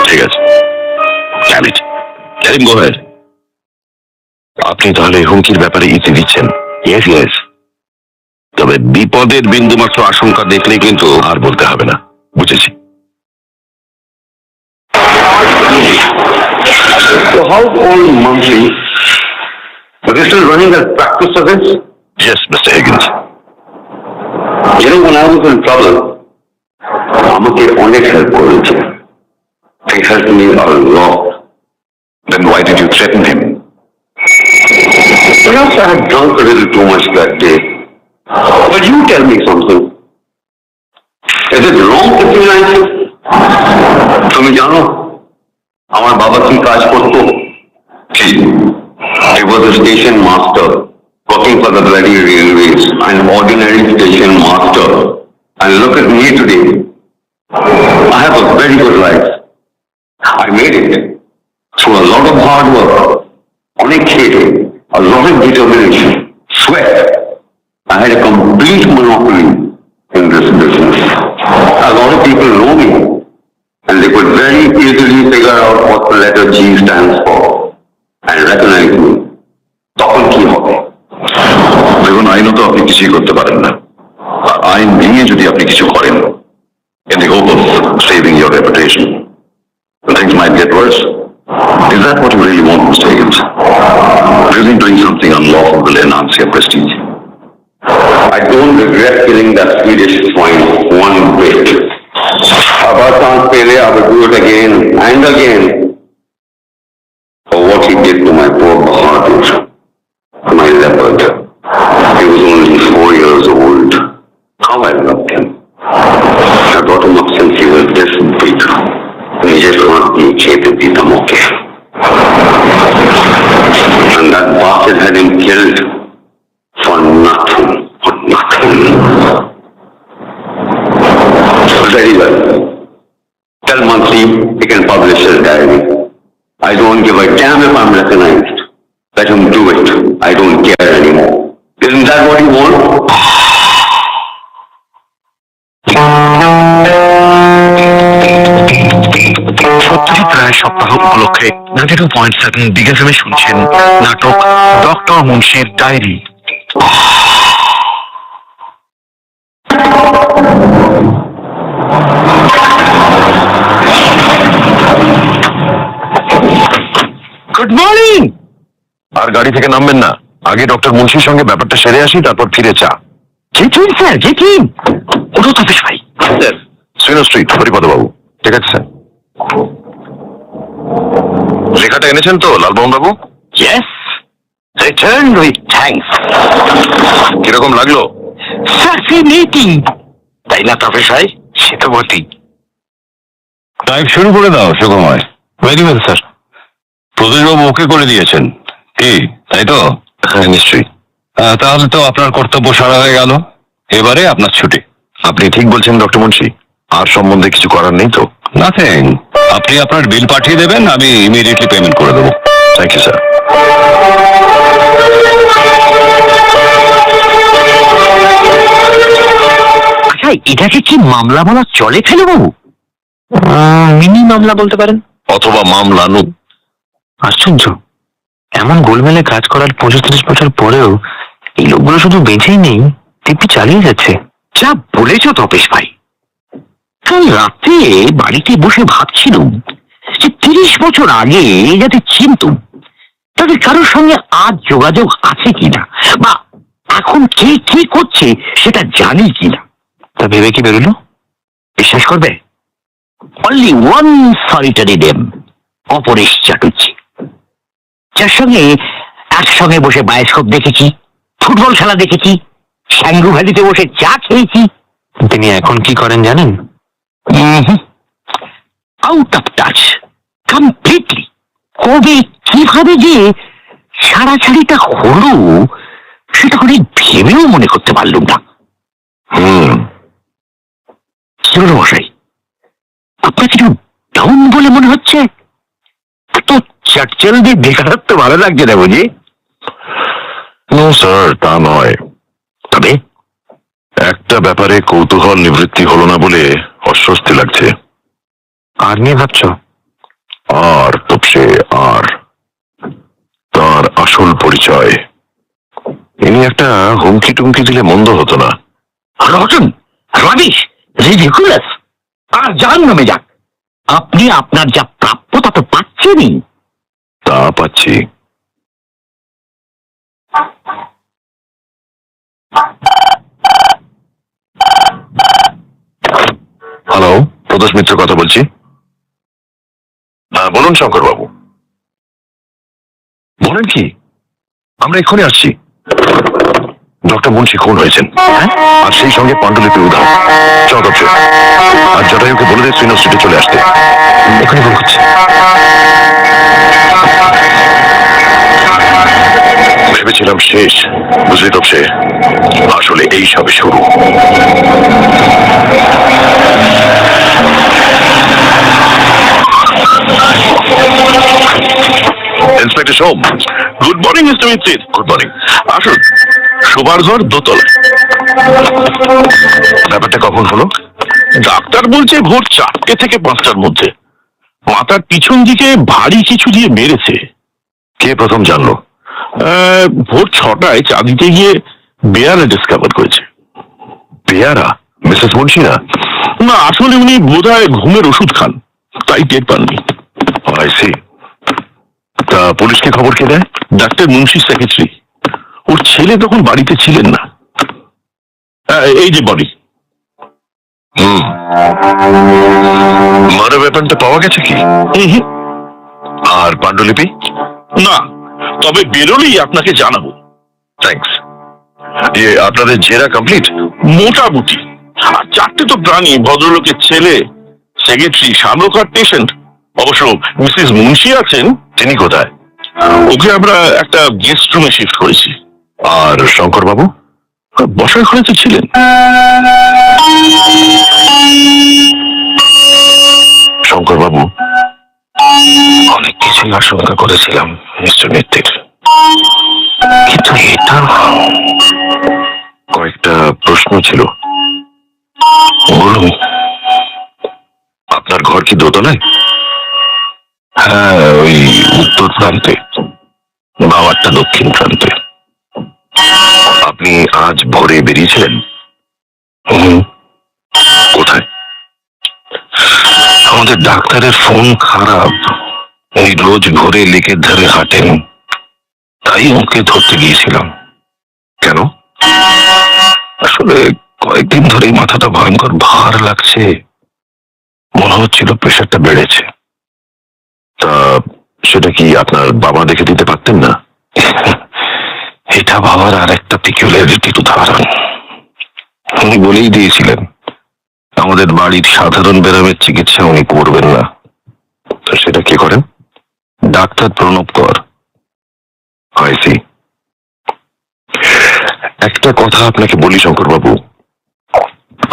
ঠিক আছে, আপনি তাহলে হুমকির ব্যাপারে ইতি দিচ্ছেন? Yes yes. তবে বিপদের বিন্দুমাত্র আশঙ্কা দেখলে কিন্তু আর বলতে হবে না, বুঝেছি। So how old Munsey? Are they still running that practice service? Yes, Mr. Higgins. You know, when I was in trouble, আমাকে অনেক হেল্প করেছে। He helped me a lot. Then why did you threaten him? Perhaps I had drunk a little too much that day. But you tell me something. Is it wrong to feel like this? তুমি জানো আমার বাবা কি কাজ করতো? He was a station master working for the bloody railways, an ordinary station master. And look at me today. I have a very good life. I made it through a lot of hard work, অনেক খেটে, a lot of determination, sweat. I had a complete monopoly in this business. A lot of people know me, and they could very easily figure out what the letter G stands for and recognize me. তখন কি হবে? দেখুন, আইনত আপনি কিছুই করতে পারেন না। আর আইন ভেঙে যদি আপনি কিছু করেন, in the hope of saving your reputation, things might get worse. Is that what you really want, Mr. Higgins? Do you think doing something unlawful will enhance your prestige? I don't regret killing that Swedish swine one bit. About chance failure, I will do it again and again for what he did to my poor Bahadur, my leopard. He was only 4 years old. How I loved him. I brought him up since he was this big. নিজের হাত দিয়ে খেতে দিতাম ওকে। And that bastard had him killed for nothing. For nothing. Very well. Tell Munsey he can publish his diary. I don't give a damn if I'm recognized. Let him do it. I don't care anymore. Isn't that what you want? সত্যি প্রায় সপ্তাহ উপলক্ষে 92.7 big FM শুনছেন নাটক doctor মুন্সির ডায়েরি। Good morning. আর গাড়ি থেকে নামবেন না, আগে ডক্টর মুন্সির সঙ্গে ব্যাপারটা সেরে আসি, তারপর ফিরে চা। জেঠিন স্যার, জেঠিন ওটা তাপেশ ভাই। স্যার, শ্রীন স্ট্রিট, হরিপদবাবু। ঠিক আছে স্যার। লেখাটা এনেছেন তো Lalmohan babu? Yes, return with thanks. কিরকম লাগলো? ফ্যাসিনেটিং, তাই না তাপেশ ভাই? সে তো বটেই। টাইপ শুরু করে দাও সুগময়। Very well sir. প্রদেশবাবু ওকে করে দিয়েছেন। কি তাই তো? হ্যাঁ নিশ্চয়ই। তাহলে তো আপনার কর্তব্য সারা হয়ে গেল। এবারে আপনার ছুটি। আপনি ঠিক বলছেন ডক্টর মুন্সি, আর সম্বন্ধে কিছু করার নেই তো? নাথিং। আপনি আপনার বিল পাঠিয়ে দেবেন, আমি ইমিডিয়েটলি পেমেন্ট করে দেবো। Thank you sir. আচ্ছা, এটাকে কি মামলা বলা চলে ফেলে বাবু? মিনি মামলা বলতে পারেন। অথবা মামলানু। আশ্চর্য, এমন গোলমেলে কাজ করার 35 বছর পরেও এই লোকগুলো শুধু বেঁচেই নেই, দিব্যি চালিয়ে যাচ্ছে। যা বলেছ তপেশ ভাই। কাল রাতে বাড়িতে বসে ভাবছিলাম যে 30 বছর আগে যাতে চিনতুম, তাদের কারোর সঙ্গে আজ যোগাযোগ আছে কিনা, বা এখন কে কি করছে সেটা জানি কিনা। তা ভেবে কি বেরোলো? বিশ্বাস করবে, only one solitary name, Aparesh Chatterjee, যার সঙ্গে একসঙ্গে বসে বায়োস্কোপ দেখেছি, ফুটবল খেলা দেখেছি, স্যাঙ্গু ভ্যালিতে বসে চা খেয়েছি। তিনি এখন কি করেন জানেন? Out of touch completely. কবে কিভাবে যে ছাড়াছাড়িটা হলো সেটা করে ভেবেও মনে করতে পারলুম না। কি হলো মশাই, আপনার কিছু ডাউন বলে মনে হচ্ছে? তো চার্চেলদের বেকারত্ব ভালো লাগছে না বুঝি? নো স্যার, তা নয়। তবে একটা ব্যাপারে কৌতূহল নিবৃত্তি হলো না বলে অস্বস্তি লাগছে। আর নিয়ে ভাবছ? আর তপসে আর তার আসল পরিচয়। ইনি একটা হুমকি টুমকি দিলে মন্দ হতো না। Rotten, rubbish, ridiculous. আর যার নামে যাক, আপনি আপনার যা প্রাপ্য তা তো পাচ্ছেনই। তা পাচ্ছি। হ্যালো, প্রদোষ মিত্র কথা বলছি। হ্যাঁ বলুন শঙ্কর বাবু। বলেন কি? আমরা এক্ষুনি আসছি। ডক্টর মুন্সি খুন হয়েছেন, আর সেই সঙ্গে পাণ্ডুলিপি উধাও। চৌদশ আর জটায়ুকে বলে দিয়ে শ্রীনগর স্ট্রিটে চলে আসতে। এখনই ফোন করছি। ভেবেছিলাম শেষ, বুঝলি তো, সে আসলে এই সবে শুরু। Inspector Som. Good morning mister Mittir. Good morning. আসুন, শোবার ঘর দোতলায়। ব্যাপারটা কখন হলো? ডাক্তার বলছে ভোর 4টে থেকে 5টার মধ্যে। মাথার পিছন দিকে ভারী কিছু দিয়ে মেরেছে। কে প্রথম জানলো? ভোর 6টায় চা দিতে গিয়ে বেয়ারা ডিসকভার করেছে। পেয়ারা? মিসেস মুন্সি না? না, আসলে উনি বোধহয় ঘুমের ওষুধ খান, তাই টের পাননি। I see. তা পুলিশকে খবর কে দেয়? Doctor মুন্সির secretary. ওর ছেলে তখন বাড়িতে ছিলেন না। এই যে বডি। মার্ডার ওয়েপনটা পাওয়া গেছে কি? আর পাণ্ডুলিপি? না, তবে বেরোলেই আপনাকে জানাবো। থ্যাঙ্কস। আপনাদের জেরা কমপ্লিট? মোটামুটি। আর 4টে তো প্রাণী, ভদ্রলোকের ছেলে, সেক্রেটারি, শামুক আর পেশেন্ট। অবশ্য মিসেস মুন্সি আছেন। তিনি কোথায়? ওকে আমরা একটা গেস্ট রুমে শিফট করেছি। আর শঙ্কর বাবু? বসার ঘরে তো ছিলেন। শঙ্কর বাবু, অনেক কিছুই আশঙ্কা করেছিলাম মিস্টার মিত্তির, কিন্তু এটা কয়েকটা প্রশ্ন ছিল। বলুন। আপনার ঘর কি দোতলায়? হ্যাঁ, ওই উত্তর প্রান্তে, বাবারটা দক্ষিণ প্রান্তে। আপনি আজ ভোরে বেরিয়েছিলেন? কোথায়? আমাদের ডাক্তারের ফোন খারাপ, উনি রোজ ভোরে লেকের ধারে হাঁটেন, তাই ওকে ধরতে গিয়েছিলাম। কেন? আসলে কয়েকদিন ধরেই মাথাটা ভয়ঙ্কর ভার লাগছে, মনে হচ্ছিল প্রেশারটা বেড়েছে। তা সেটা কি আপনার বাবা দেখে দিতে পারতেন না? এটা বাবার আর একটা পিকুলারিটির উদাহরণ। উনি বলেই দিয়েছিলেন আমাদের বাড়ির সাধারণ ব্যায়ামের চিকিৎসা উনি করবেন না। তো সেটা কে করেন? ডাক্তার প্রণব কর। আইসি। একটা কথা আপনাকে বলি শঙ্করবাবু,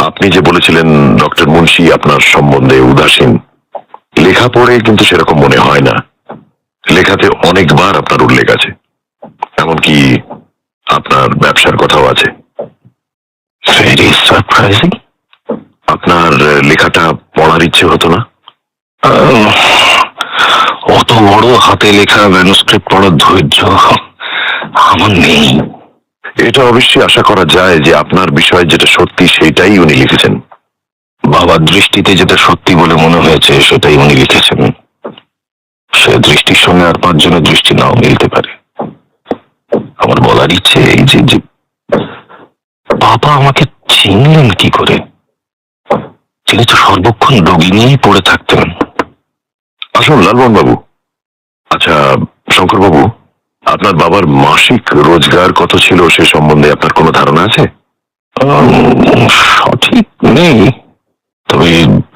আপনি যে বলেছিলেন ডক্টর মুন্সি আপনার সম্বন্ধে উদাসীন, লেখা পড়ে কিন্তু সেরকম মনে হয় না। লেখাতে অনেকবার আপনার উল্লেখ আছে, এমনকি আপনার ব্যবসার কথাও আছে। Very surprising. আপনার লেখাটা পড়ার ইচ্ছে হতো না? অত বড় হাতে লেখা ম্যানুস্ক্রিপ্ট পড়ার ধৈর্য আমার নেই। এটা অবশ্যই আশা করা যায় যে আপনার বিষয়ে যেটা সত্যি সেটাই উনি লিখেছেন। বাবার দৃষ্টিতে যেটা সত্যি বলে মনে হয়েছে সেটাই উনি লিখেছেন। সে দৃষ্টির সঙ্গে আর পাঁচজনের দৃষ্টি নাও মিলতে পারে। আমার বলার ইচ্ছে এই যে বাবা আমাকে চিনলেন কি করে? তিনি তো সর্বক্ষণ রোগী নিয়েই পড়ে থাকতেন। আসুন লালমোহন বাবু। আচ্ছা শঙ্করবাবু, আপনার বাবার মাসিক রোজগার কত ছিল সে সম্বন্ধে আপনার কোনো ধারণা আছে? সঠিক নেই, তবে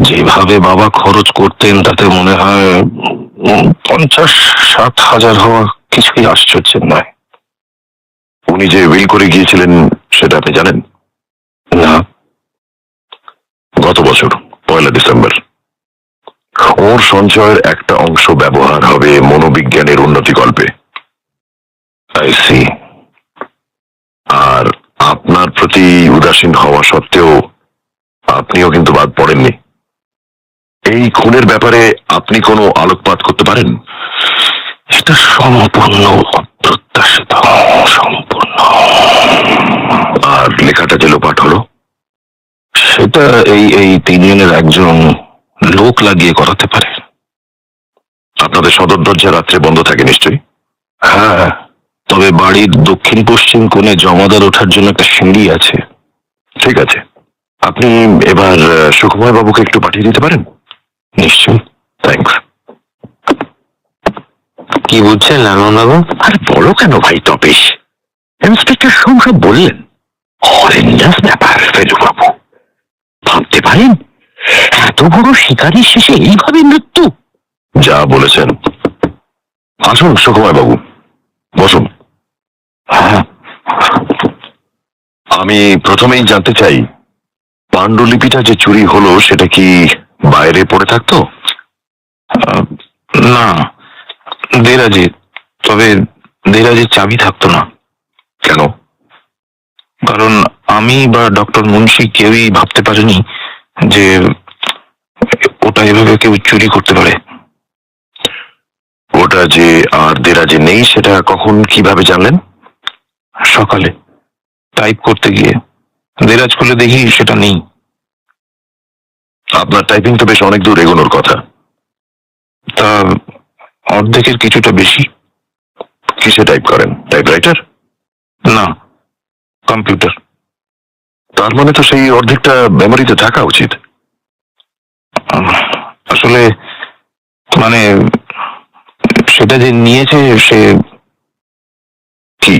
যেভাবে বাবা খরচ করতেন তাতে মনে হয় 50-60 হাজার হওয়া কিছুই আশ্চর্যের নয়। উনি যে উইল করে গিয়েছিলেন সেটা আপনি জানেন? না। গত বছর 1 ডিসেম্বর ওর সঞ্চয়ের একটা অংশ ব্যবহার হবে মনোবিজ্ঞানের উন্নতি কল্পে। I C. আর আপনার প্রতি উদাসীন হওয়া সত্ত্বেও আপনিও কিন্তু বাদ পড়েননি। এই খুনের ব্যাপারে আপনি কোনো আলোকপাত করতে পারেন? এটা সম্পূর্ণ অপ্রত্যাশিত, সম্পূর্ণ। আর লেখাটা যে লোপাট হলো? সেটা এই তিনজনের একজন লোক লাগিয়ে করাতে পারে। আপনাদের সদর দরজা রাত্রে বন্ধ থাকে নিশ্চয়ই? হ্যাঁ, তবে বাড়ির দক্ষিণ পশ্চিম কোণে জমাদার ওঠার জন্য একটা সিঁড়ি আছে। ঠিক আছে, আপনি এবার সুকুমার বাবুকে একটু পাঠিয়ে দিতে পারেন? নিশ্চয়ই। থ্যাঙ্কস। কি বুঝছেন লালন বাবু? আর বলো কেন ভাই তপেশ? ইন্সপেক্টর সোম সব বললেন। হরেন্ডাস ব্যাপার ফেলুবাবু। ভাবতে পারেন এত বড় শিকারীর শেষে এইভাবে মৃত্যু? যা বলেছেন। আসুন সুকুমার বাবু, বসুন। হ্যাঁ, আমি প্রথমেই জানতে চাই, পাণ্ডুলিপিটা যে চুরি হলো সেটা কি বাইরে পড়ে থাকতো? না, দেরাজে। তবে দেরাজের চাবি থাকতো না। কেন? কারণ আমি বা ডক্টর মুন্সি কেউই ভাবতে পারেনি যে ওটা এভাবে কেউ চুরি করতে পারে। ওটা যে আর দেরাজে নেই সেটা কখন কিভাবে জানলেন? সকালে টাইপ করতে গিয়ে দেরাজ খুলে দেখি সেটা নেই। আপনার টাইপিং তো বেশ অনেক দূর এগোনোর কথা। তা অর্ধেকের কিছুটা বেশি। কিসে টাইপ করেন? টাইপরাইটার? না, কম্পিউটার। তার মানে তো সেই অর্ধেকটা মেমোরিতে থাকা উচিত। আসলে মানে সেটা যে নিয়েছে সে কি?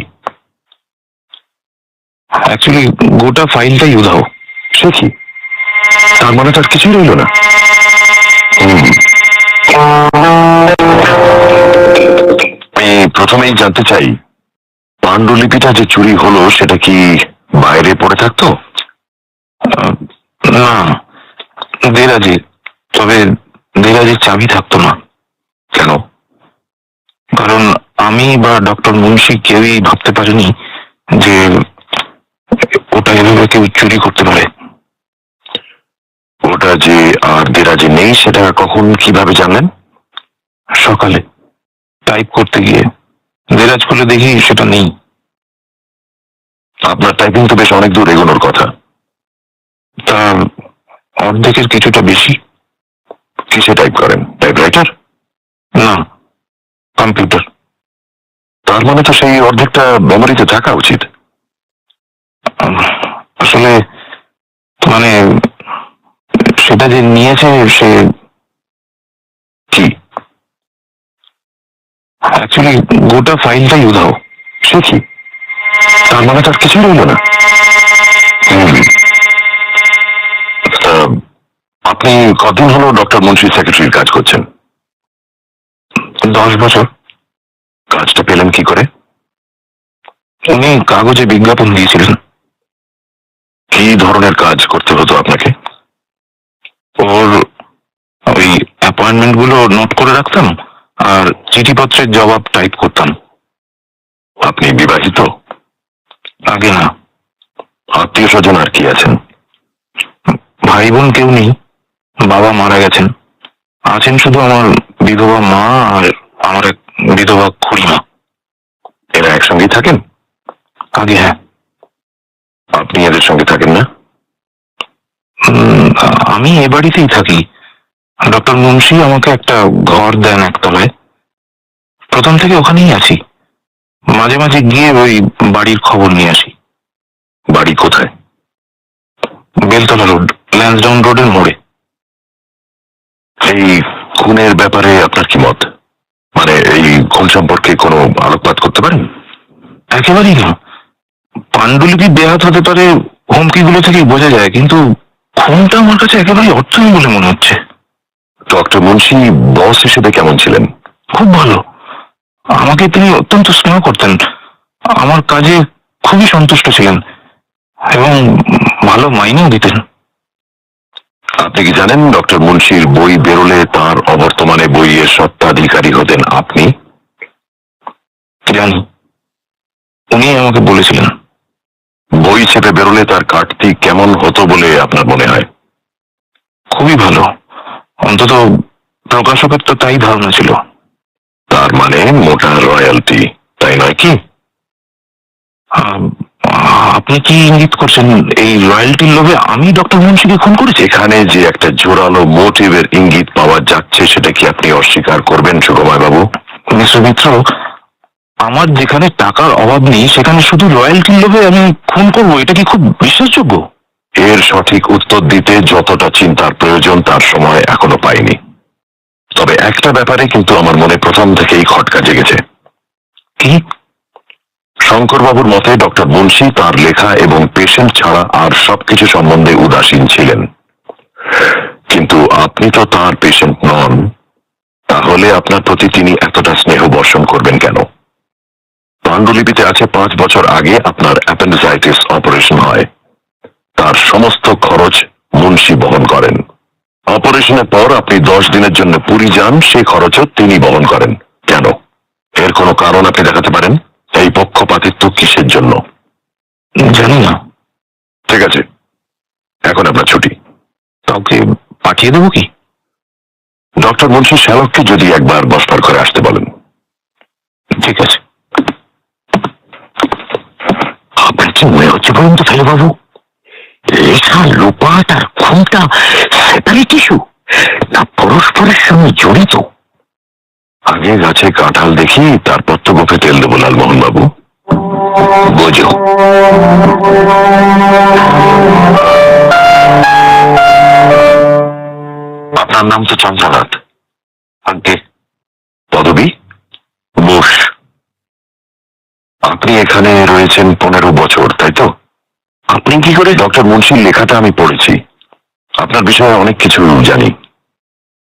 অ্যাকচুয়ালি গোটা ফাইলটাই উধাও। সে কি? তার মানে তার কিছুই রইল না। আমি প্রথমেই জানতে চাই, পাণ্ডুলিপিটা যে চুরি হলো সেটা কি বাইরে পড়ে থাকতো? না, দেরাজে। তবে দেরাজের চাবি থাকতো না। কেন? কারণ আমি বা ডক্টর মুন্সি কেউই ভাবতে পারেনি যে ওটা এভাবে কেউ চুরি করতে পারে। ওটা যে আর দেরাজে নেই সেটা কখন কিভাবে জানলেন? সকালে টাইপ করতে গিয়ে দেরাজ খুলে দেখি সেটা নেই। আপনার টাইপিং তো বেশ অনেক দূর এগোনোর কথা। তা অর্ধেকের কিছুটা বেশি। কিসে টাইপ করেন? টাইপরাইটার? না, কম্পিউটার। তার মানে তো সেই অর্ধেকটা মেমোরিতে থাকা উচিত। আসলে মানে সেটা যে নিয়েছে সে কি? অ্যাকচুয়ালি গোটা ফাইলটাই উধাও। সে কি? তার মানে তার কিছুই রইল না। তা আপনি কতদিন হলো ডক্টর মুন্সির সেক্রেটারির কাজ করছেন? 10 বছর। কাজটা পেলেন কি করে? উনি কাগজে বিজ্ঞাপন দিয়েছিলেন। কি ধরনের কাজ করতে হতো আপনাকে? ওর ওই অ্যাপয়েন্টমেন্ট গুলো নোট করে রাখতাম আর চিঠিপত্রের জবাব টাইপ করতাম। আপনি বিবাহিত? আগে না। আত্মীয় স্বজন আর কি আছেন? ভাই বোন কেউ নেই, বাবা মারা গেছেন। আছেন শুধু আমার বিধবা মা আর আমার এক বিধবা খুড়িমা। এরা একসঙ্গেই থাকেন? আগে হ্যাঁ। আপনি এদের সঙ্গে থাকেন না? আমি এ বাড়িতেই থাকি। ডক্টর মুন্সি আমাকে একটা ঘর দেন একতলায়, প্রথম থেকে ওখানেই আছি। মাঝে মাঝে গিয়ে ওই বাড়ির খবর নিয়ে আসি। বাড়ি কোথায়? বেলতলা রোড, ল্যান্সডাউন রোডের মোড়ে। এই খুনের ব্যাপারে আপনার কি মত? মানে এই খুন সম্পর্কে কোনো আলোকপাত করতে পারেন? একেবারেই না। পাণ্ডুলিপি বেহাত হতে পারে, হুমকিগুলো থেকেই বোঝা যায়, কিন্তু খুনটা আমার কাছে একেবারেই অর্থহীন বলে মনে হচ্ছে। ডক্টর মুন্সি বস হিসেবে কেমন ছিলেন? খুব ভালো। আমাকে তিনি অত্যন্ত স্নেহ করতেন, আমার কাজে খুবই সন্তুষ্ট ছিলেন এবং ভালো মাইনেও দিতেন। আপনি কি জানেন ডক্টর মুন্সির বই বেরোলে তার অবর্তমানে বইয়ের স্বত্বাধিকারী হতেন আপনি? জানি, উনি আমাকে বলেছিলেন। বই ছেপে বেরোলে তার কাটতি কেমন হতো বলে আপনার মনে হয়? খুবই ভালো, অন্তত প্রকাশকের তো তাই ধারণা ছিল। তার মানে মোটা রয়্যালটি, তাই নয় কি? আম, আপনি কি ইঙ্গিত করছেন এই রয়্যালটির লোভে আমি ডক্টর মুন্সিকে খুন করেছি? এখানে যে একটা জোরালো মোটিভের ইঙ্গিত পাওয়া যাচ্ছে সেটা কি আপনি অস্বীকার করবেন সুকুমার বাবু? মিস্টার মিত্র, আমার যেখানে টাকার অভাব নেই সেখানে শুধু রয়্যালটির লোভে আমি খুন করবো, এটা কি খুব বিশ্বাসযোগ্য? এর সঠিক উত্তর দিতে যতটা চিন্তার প্রয়োজন তার সময় এখনো পাইনি। তবে একটা ব্যাপারে কিন্তু আমার মনে প্রথম থেকেই খটকা জেগেছে। কি? শঙ্করবাবুর মতে ডক্টর মুন্সি তার লেখা এবং পেশেন্ট ছাড়া আর সবকিছু সম্বন্ধে উদাসীন ছিলেন। কিন্তু আপনি তো তার পেশেন্ট নন, তাহলে আপনার প্রতি তিনি এতটা স্নেহ বর্ষণ করবেন কেন? পাণ্ডুলিপিতে আছে 5 বছর আগে আপনার অ্যাপেন্ডিসাইটিস অপারেশন হয়, তার সমস্ত খরচ মুন্সি বহন করেন। অপারেশনের পর আপনি 10 দিনের জন্য পুরী যান, সেই খরচও তিনি বহন করেন। কেন? এর কোনো কারণ আপনি দেখাতে পারেন? এই পক্ষপাতিত্ব কিসের জন্য? জানি না। ঠিক আছে, এখন আপনার ছুটি। কাউকে পাঠিয়ে দেবো কি? ডক্টর মুন্সি শ্যালককে যদি একবার বসবার ঘরে আসতে বলেন। ঠিক আছে। আপনার কি মনে হচ্ছে বলুন তো বাবু, লেখা লোপাট আর খুনটা সেপারেট ইস্যু না পরস্পরের সঙ্গে জড়িত? আগে গাছে কাঁঠাল দেখি, তারপর তো গোফে তেল দেবো লালমোহন বাবু। বোঝো। আপনার নাম তো চন্দ্রনাথ। আগে পদবী? বোস। আপনি এখানে রয়েছেন 15 বছর, তাই তো? আপনি কি করে? ডক্টর মুন্সির লেখাটা আমি পড়েছি, আপনার বিষয়ে অনেক কিছু জানি।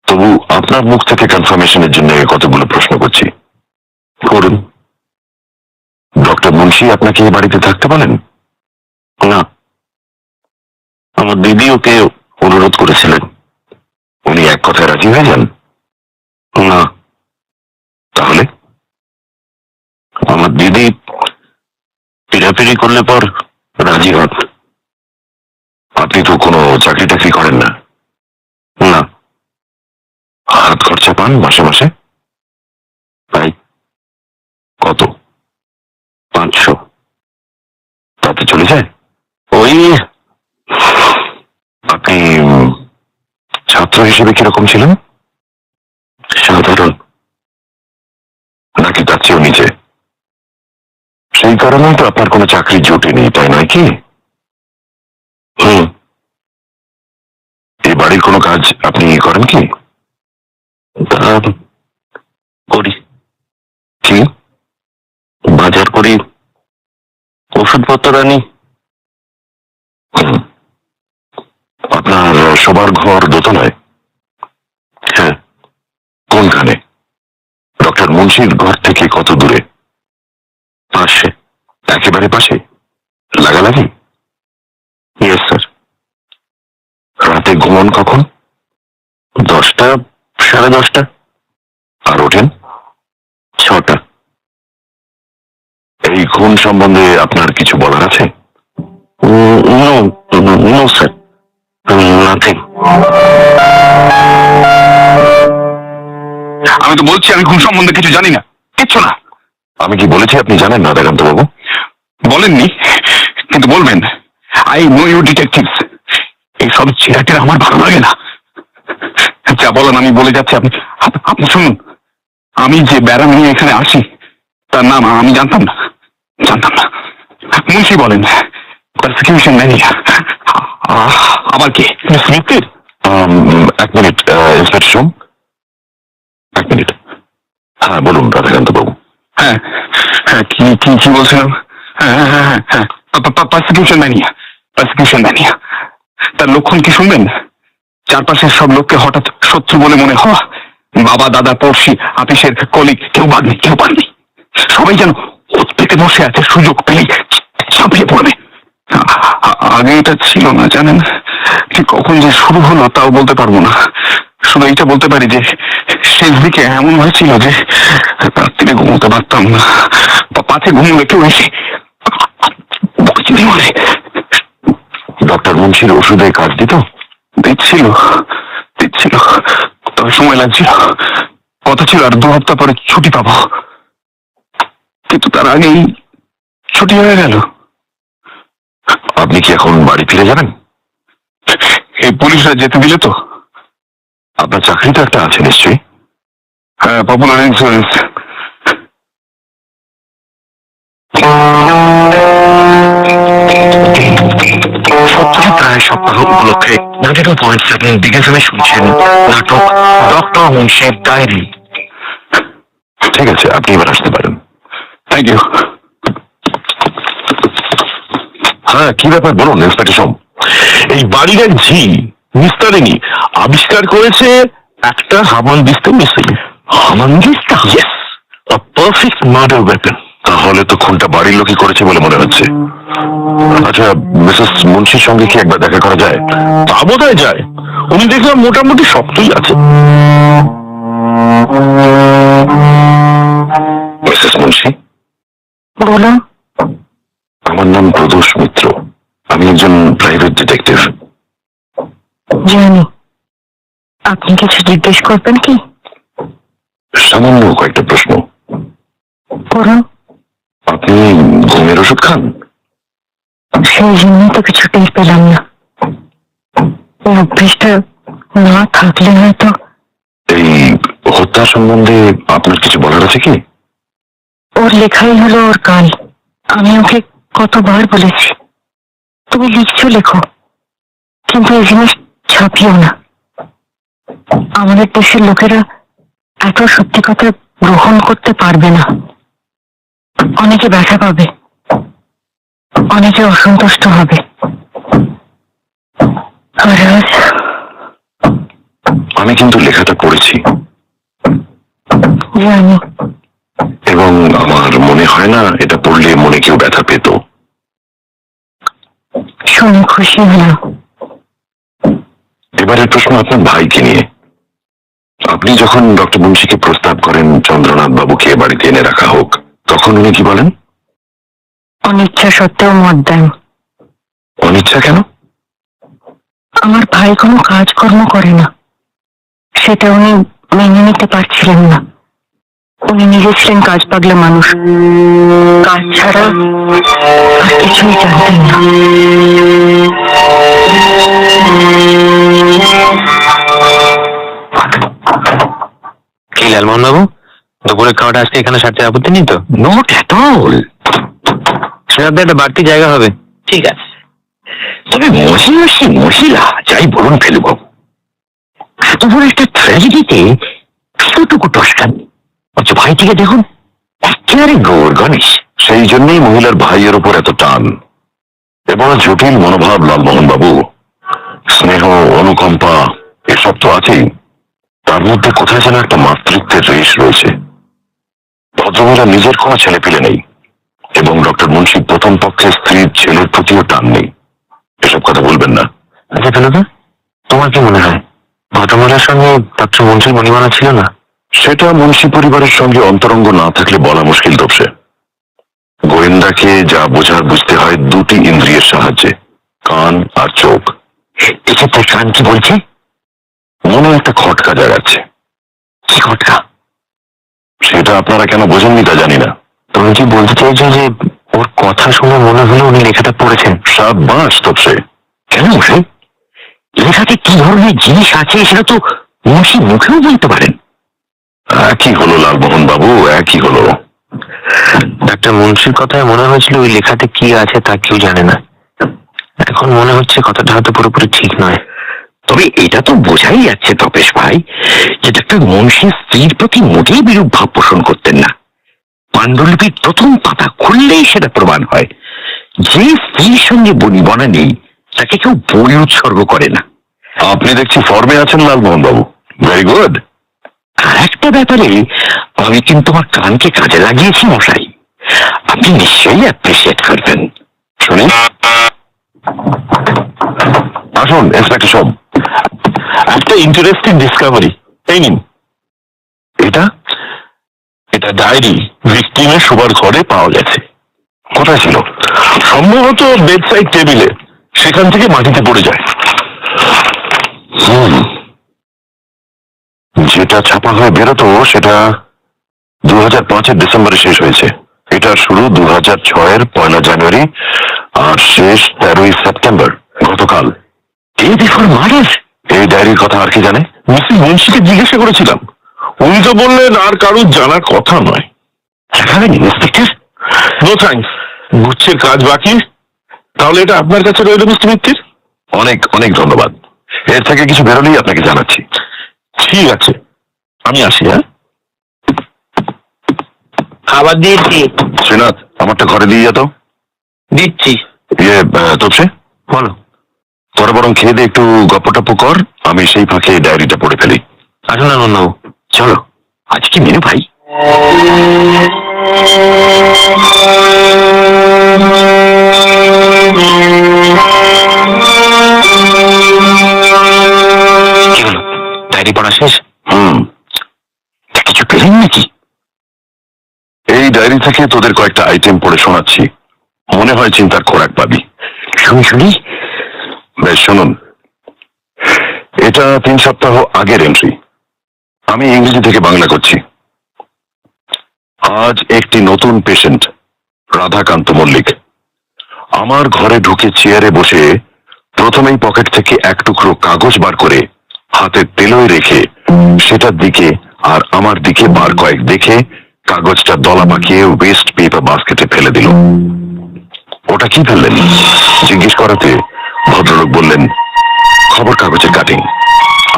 তবু আপনার মুখ থেকে কনফার্মেশনের জন্য কতগুলো প্রশ্ন করছি। করুন। ডক্টর মুন্সি আপনাকে এই বাড়িতে থাকতে বলেন? না, আমার দিদি ওকে অনুরোধ করেছিলেন। উনি এক কথায় রাজি হয়ে যান? না, তাহলে? আমার দিদি পিড়াপিড়ি করলে পর রাজি হন। আপনি তো কোনো চাকরি টাকরি করেন না? না। হাত খরচা পান মাসে মাসে? তাই কত? 500। তাতে চলে যায়? ওই আপনি ছাত্র হিসেবে কিরকম ছিলেন? সাধারণ। নাকি তার চেয়েও নিচে? সেই কারণেই তো আপনার কোনো চাকরি জোটেনি, তাই নয় কি? এই বাড়ির কোনো কাজ আপনি করেন কি? তা করি। কি? বাজার করি, ওষুধপত্র আনি। আপনার শোবার ঘর দোতলায়? হ্যাঁ। কোনখানে? ডক্টর মুন্সির ঘর থেকে কত দূরে? পাশে। একেবারে পাশে? লাগালাগি? Yes sir. রাতে ঘুমন কখন? 10টা, 10:30। আর ওঠেন? 6টা। এই খুন সম্বন্ধে আপনার কিছু বলার আছে? No, no sir, nothing. আমি তো বলছি আমি খুন সম্বন্ধে কিছু জানি না, কিচ্ছু না। আমি কি বলেছি আপনি জানেন না রাধাকান্ত বাবু? বলেননি, কিন্তু বলবেন। I know you detectives. এইসব ছেড়াটের আমার ভালো লাগে না। যা বলেন আমি বলে যাচ্ছি, আপনি শুনুন। আমি যে বেড়া নিয়ে এখানে আসি তার নাম আমি জানতাম না। মুন্সি বলেন, প্রসিকিউশন ম্যানেজার। আবার কে? স্মিথের? এক মিনিট ইন্সপেক্টর সোম, এক মিনিট। হ্যাঁ বলুন রাধাকান্ত বাবু। হ্যাঁ হ্যাঁ, কি কি কি বলছিলাম? হ্যাঁ, প্রসিকিউশন ম্যানিয়া। তার লক্ষণ কি শুনবেন? চারপাশের সব লোককে হঠাৎ শত্রু বলে মনে হওয়া। বাবা, দাদা, পড়শি, আপিসের কলিগ, কেউ বাদ নেই। সবাই যেন উৎপেতে বসে আছে, সুযোগ পেলেই ঝাঁপিয়ে পড়বে। আগে এটা ছিল না জানেন। ঠিক কখন যে শুরু হলো তাও বলতে পারবো না। শুধু এইটা বলতে পারি যে শেষ দিকে এমন হয়েছিল যে রাত্রিরে ঘুমোতে পারতাম না। পাছে ঘুমোলে কেউ এসে বলে। ডক্টর মুন্সির ওষুধে কাজ দিত? দিচ্ছিল, তবে সময় লাগছিল। কথা ছিল আর 2 সপ্তাহ পরে ছুটি পাবো, কিন্তু তার আগেই ছুটি হয়ে গেল। আপনি কি এখন বাড়ি ফিরে যাবেন? এই পুলিশরা যেতে দিলে তো। আপনার চাকরি তো একটা আছে নিশ্চয়ই? হ্যাঁ, পপুলার ইন্স্যুরেন্স। প্রায় সপ্তাহ উপলক্ষে 92.7 বিগ এফএম শুনছেন নাটক ডক্টর মুন্সির ডায়েরি। ঠিক আছে, আপনি এবার আসতে পারেন। Thank you. হ্যাঁ, কি ব্যাপার বলুন ইন্সপেক্টর সোম। এই বাড়ির এক ঝি নিস্তারিণী আবিষ্কার করেছে একটা হামানদিস্তা মিসিং। হামানদিস্তা? Yes, a perfect murder weapon. তাহলে তো খুনটা বাড়ির লোকই করেছে বলে মনে হচ্ছে। আচ্ছা, মিসেস মুন্সির সঙ্গে কি একবার দেখা করা যায়? তা বোধহয় যায়। উনি দেখলাম মোটামুটি শক্তই আছে। মিসেস মুন্সি, বলুন। আমার নাম প্রদোষ মিত্র। আমি একজন প্রাইভেট ডিটেকটিভ। জানি। আপনি কিছু জিজ্ঞেস করবেন কি? সামান্য কয়েকটা প্রশ্ন। করুন। আপনি ঘুমের ওষুধ খান? সেই জন্যই তো কিছু টের পেলাম না। এই অভ্যেসটা না থাকলে হয়তো। এই হত্যা সম্বন্ধে আপনার কিছু বলার আছে কি? ওর লেখাই হলো ওর কাল। আমি ওকে কতবার বলেছি, তুমি লিখছো লেখো, কিন্তু এই জিনিস ছাপিও না। আমাদের দেশের লোকেরা এত সত্যি কথা গ্রহণ করতে পারবে না। অনেকে ব্যথা পাবে, অনেকে অসন্তুষ্ট হবে। আর আজ আমি কিন্তু লেখাটা পড়েছি জানি। এবং আমার মনে হয় না এটা পড়লে মনে কেউ ব্যথা পেত। শুনে খুশি হলাম। এবারের প্রশ্ন আপনার ভাইকে নিয়ে। আপনি যখন ডক্টর মুন্সিকে প্রস্তাব করেন চন্দ্রনাথ বাবুকে বাড়িতে এনে রাখা হোক, তখন উনি কি বলেন? অনিচ্ছা সত্ত্বেও মত দেন। অনিচ্ছা কেন? আমার ভাই কোনো কাজকর্ম করে না, সেটা উনি মেনে নিতে পারছিলেন না। উনি নিজে ছিলেন কাজ পাগলা মানুষ, কাজ ছাড়া আর কিছুই জানতেন না। কি লালমোহন বাবু, দুপুরে খাওয়াটা আজকে এখানে সারতে আপত্তি নেই তো? Not at all. সেটাতে একটা বাড়তি জায়গা হবে। ঠিক আছে, তবে মহিলা যাই বলুন ফেলুবাবু, এত বড় একটা ট্র্যাজেডিতে এতটুকু টসকান। আচ্ছা, ভাইটিকে দেখুন, একেবারে গৌর গণেশ। সেই জন্যই মহিলার ভাইয়ের উপর এত টান এবং জটিল মনোভাব। লালমোহন বাবু, স্নেহ, অনুকম্পা এসব তো আছেই, তার মধ্যে কোথায় যেন একটা মাতৃত্বের রেশ রয়েছে। ভদ্রমহিলা নিজের কোনো ছেলে পেলে নেই, এবং ডক্টর মুন্সির প্রথম পক্ষের স্ত্রীর ছেলের প্রতিও টান নেই। এসব কথা বলবেন না। আচ্ছা ফেলুদা, তোমার কি মনে হয় ভদ্রমহিলার সঙ্গে ডক্টর মুন্সির মনিমানা ছিল না? সেটা মুন্সি পরিবারের সঙ্গে অন্তরঙ্গ না থাকলে বলা মুশকিল তপসে। গোয়েন্দাকে যা বোঝার বুঝতে হয় দুটি ইন্দ্রিয়ের সাহায্যে, কান আর চোখ। এক্ষেত্রে কান কি বলছে? মনে একটা খটকা জাগাচ্ছে। কি ঘটকা? সেটা আপনারা কেন বোঝেননি তা জানি না। তুমি কি বলতে চাইছো যে ওর কথা শুনে মনে হলো উনি লেখাটা পড়েছেন? সাব্বাস তপসে। কেন মশাই, লেখাতে কি ধরনের জিনিস আছে সেটা তো মুন্সি মুখেও বলতে পারেন। একই হলো লালমোহন বাবু, একই হলো। ডাক্তার মুন্সির কথায় মনে হয়েছিল ওই লেখাতে কি আছে তা কেউ জানে না। এখন মনে হচ্ছে কথাটা হয়তো পুরোপুরি ঠিক নয়। তবে এটা তো বোঝাই যাচ্ছে তপেশ ভাই যে ডাক্তার মুন্সি স্ত্রীর প্রতি মোটেই বিরূপ ভাব পোষণ করতেন না। পাণ্ডুলিপির প্রথম পাতা খুললেই সেটা প্রমাণ হয় যে স্ত্রীর সঙ্গে বনিবনা নেই তাকে কেউ বই উৎসর্গ করে না। আপনি দেখছি ফর্মে আছেন লালমোহন বাবু, ভেরি গুড। আর একটা ব্যাপারে আমি কিন্তু আমার কানকে কাজে লাগিয়েছি মশাই, আপনি নিশ্চয়ই অ্যাপ্রিসিয়েট করবেন। শুনি। আসুন ইন্সপেক্টর সাহেব। একটা ইন্টারেস্টিং ডিসকভারি। এই নিন, এটা এটা ডায়েরি ভিকটিমের শোবার ঘরে পাওয়া গেছে। কোথায় ছিল? সম্ভবত বেড সাইড টেবিলে, সেখান থেকে মাটিতে পড়ে যায়। যেটা ছাপা হয়ে বেরোতো সেটা 2005-এর ডিসেম্বরে শেষ হয়েছে। এটা শুরু 2006-এর 1 জানুয়ারি আর শেষ 13 সেপ্টেম্বর, গতকাল। Day before murder. এই ডায়েরির কথা আর কি জানে? মিসেস মুন্সিকে জিজ্ঞাসা করেছিলাম, উনি তো বললেন আর কারুর জানার কথা নয়। দেখাবেন ইন্সপেক্টর? নো থ্যাঙ্কস, গুচ্ছের কাজ বাকি। তাহলে এটা আপনার কাছে রইল মিস্টার মিত্তির। অনেক অনেক ধন্যবাদ। এর থেকে কিছু বেরোলেই আপনাকে জানাচ্ছি। ঠিক আছে, আমি আসি। হ্যাঁ, খাবার দিয়েছি। শ্রীনাথ, আমারটা ঘরে দিয়ে যেত। দিচ্ছি। তপসে বলো। তোরা বরং খেয়ে দিয়ে একটু গপ্প টপ্প কর, আমি সেই ফাঁকে ডায়েরিটা পড়ে ফেলি। আসুন না নন্দাবু। চলো, আজ কি মেনু ভাই? কি হলো, ডায়েরি পড়া শেষ? তা কিছু পেলেন নাকি? এই ডায়েরি থেকে তোদের কয়েকটা আইটেম পড়ে শোনাচ্ছি, মনে হয় চিন্তার খোরাক পাবি। শুনি শুনি। বেশ শুনুন। এটা 3 সপ্তাহ আগের এন্ট্রি, আমি ইংরেজি থেকে বাংলা করছি। আজ একটি নতুন পেশেন্ট, রাধাকান্ত মল্লিক, আমার ঘরে ঢুকে চেয়ারে বসে প্রথমেই পকেট থেকে এক টুকরো কাগজ বার করে হাতের তেলোয় রেখে সেটার দিকে আর আমার দিকে বার কয়েক দেখে কাগজটা দলা পাকিয়ে ওয়েস্ট পেপার বাস্কেটে ফেলে দিল। ওটা কি ফেললেন জিজ্ঞেস করাতে ভদ্রলোক বললেন, খবর কাগজের কাটিং,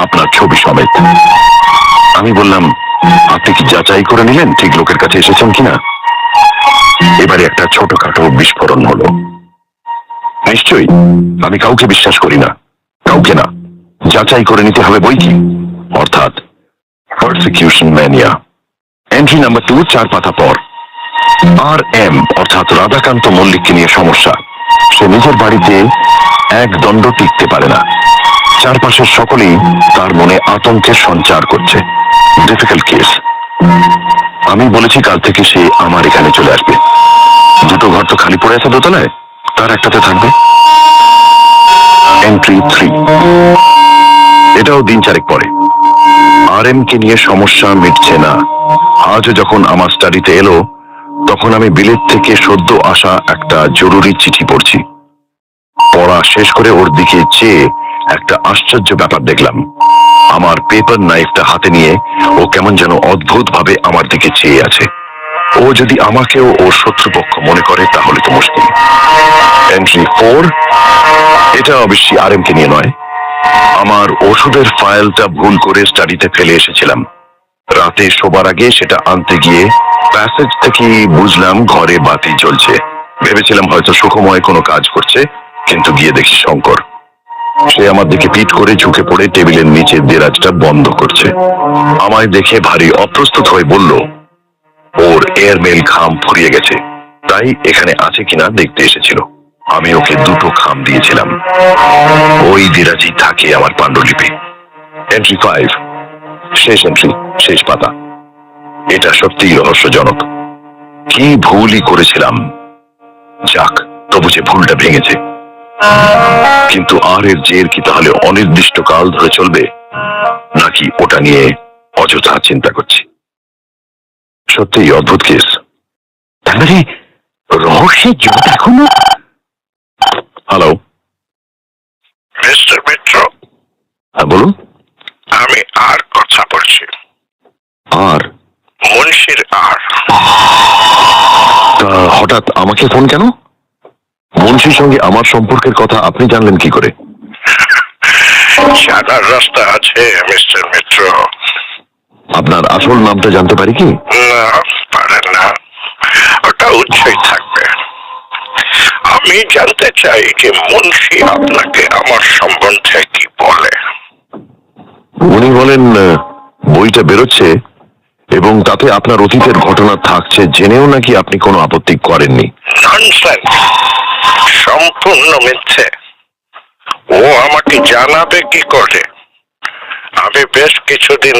আপনার ছবি সমেত। আমি বললাম, আপনি কি যাচাই করে নিলেন ঠিক লোকের কাছে এসেছেন কিনা? এবারে একটা ছোটখাটো বিস্ফোরণ হলো। নিশ্চয়ই আমি কাউকে বিশ্বাস করি না, কাউকে না, যাচাই করে নিতে হবে বই কি, অর্থাৎ পারসিকিউশন ম্যানিয়া। এন্ট্রি নাম্বার 2, 4 পাতা পর। RM অর্থাৎ রাধাকান্ত মল্লিককে নিয়ে সমস্যা। সে নিজের বাড়িতে এক দণ্ড টিকতে পারে না, চারপাশের সকলেই তার মনে আতঙ্কের সঞ্চার করছে। Difficult case. আমি বলেছি কাল থেকে সে আমার এখানে চলে আসবে। 2টো ঘর তো খালি পড়ে আছে দোতলায়, তার একটাতে থাকবে। এন্ট্রি 3, এটাও দিন 4 পরে। RM কে নিয়ে সমস্যা মিটছে না। আজও যখন আমার স্টাডিতে এলো তখন আমি বিলেত থেকে সদ্য আসা একটা জরুরি চিঠি পড়ছি। পড়া শেষ করে ওর দিকে চেয়ে একটা আশ্চর্য ব্যাপার দেখলাম। আমার পেপার নাইফটা হাতে নিয়ে ও কেমন যেন অদ্ভুত ভাবে আমার দিকে চেয়ে আছে। ও যদি আমাকেও ওর শত্রুপক্ষ মনে করে তাহলে তো মুশকিল। এন্ট্রি 4, এটা অবশ্যই RM কে নিয়ে নয়। আমার ওষুধের ফাইলটা ভুল করে স্টাডিতে ফেলে এসেছিলাম। রাতে শোবার আগে সেটা আনতে গিয়ে প্যাসেজ থেকে বুঝলাম ঘরে বাতি জ্বলছে। ভেবেছিলাম হয়তো সুখময় কোনো কাজ করছে, কিন্তু গিয়ে দেখি শঙ্কর। সে আমার দিকে পিঠ করে ঝুঁকে পড়ে টেবিলের নিচে দেরাজটা বন্ধ করছে। আমায় দেখে ভারী অপ্রস্তুত হয়ে বলল, ওর এয়ারমেল ঘাম ফুরিয়ে গেছে, তাই এখানে আছে কিনা দেখতে এসেছিল। আমি ওকে দুটো খাম দিয়েছিলাম। ওই দিরাজি থাকে আমার পাণ্ডুলিপি। এন্ট্রি 5, শেষ এন্ট্রি, শেষ পাতা। এটা সত্যিই রহস্যজনক। কি ভুলই করেছিলাম। যাক, তবু যে ভুলটা ভেঙেছে। কিন্তু আর এর জের কি তাহলে অনির্দিষ্ট কাল ধরে চলবে, নাকি ওটা নিয়ে অযথা চিন্তা করছি? সত্যিই অদ্ভুত কেস। তার মানে রহস্যের জট এখনো। হ্যালো, মিস্টার মিত্র, হ্যাঁ বলুন। আমি আর কথা বলছি, আর মুন্সির আর। তা হঠাৎ আমাকে ফোন কেন? মুন্সির সঙ্গে আমার সম্পর্কের কথা আপনি জানলেন কি করে? জানার রাস্তা আছে মিস্টার মিত্র। আপনার আসল নামটা জানতে পারি কি? না, পারেন না, ওটা উচ্চই থাকবে। আমি জানতে চাই যে মুন্সি আপনাকে আমার সম্বন্ধে কি বলে। উনি বলেন বইটা বেরোচ্ছে এবং তাতে আপনার অতীতের ঘটনা থাকছে, জেনেও নাকি আপনি কোনো আপত্তি করেননি। ননসেন্স, সম্পূর্ণ মিথ্যে। ও আমাকে জানাবে কি করে? আমি বেশ কিছুদিন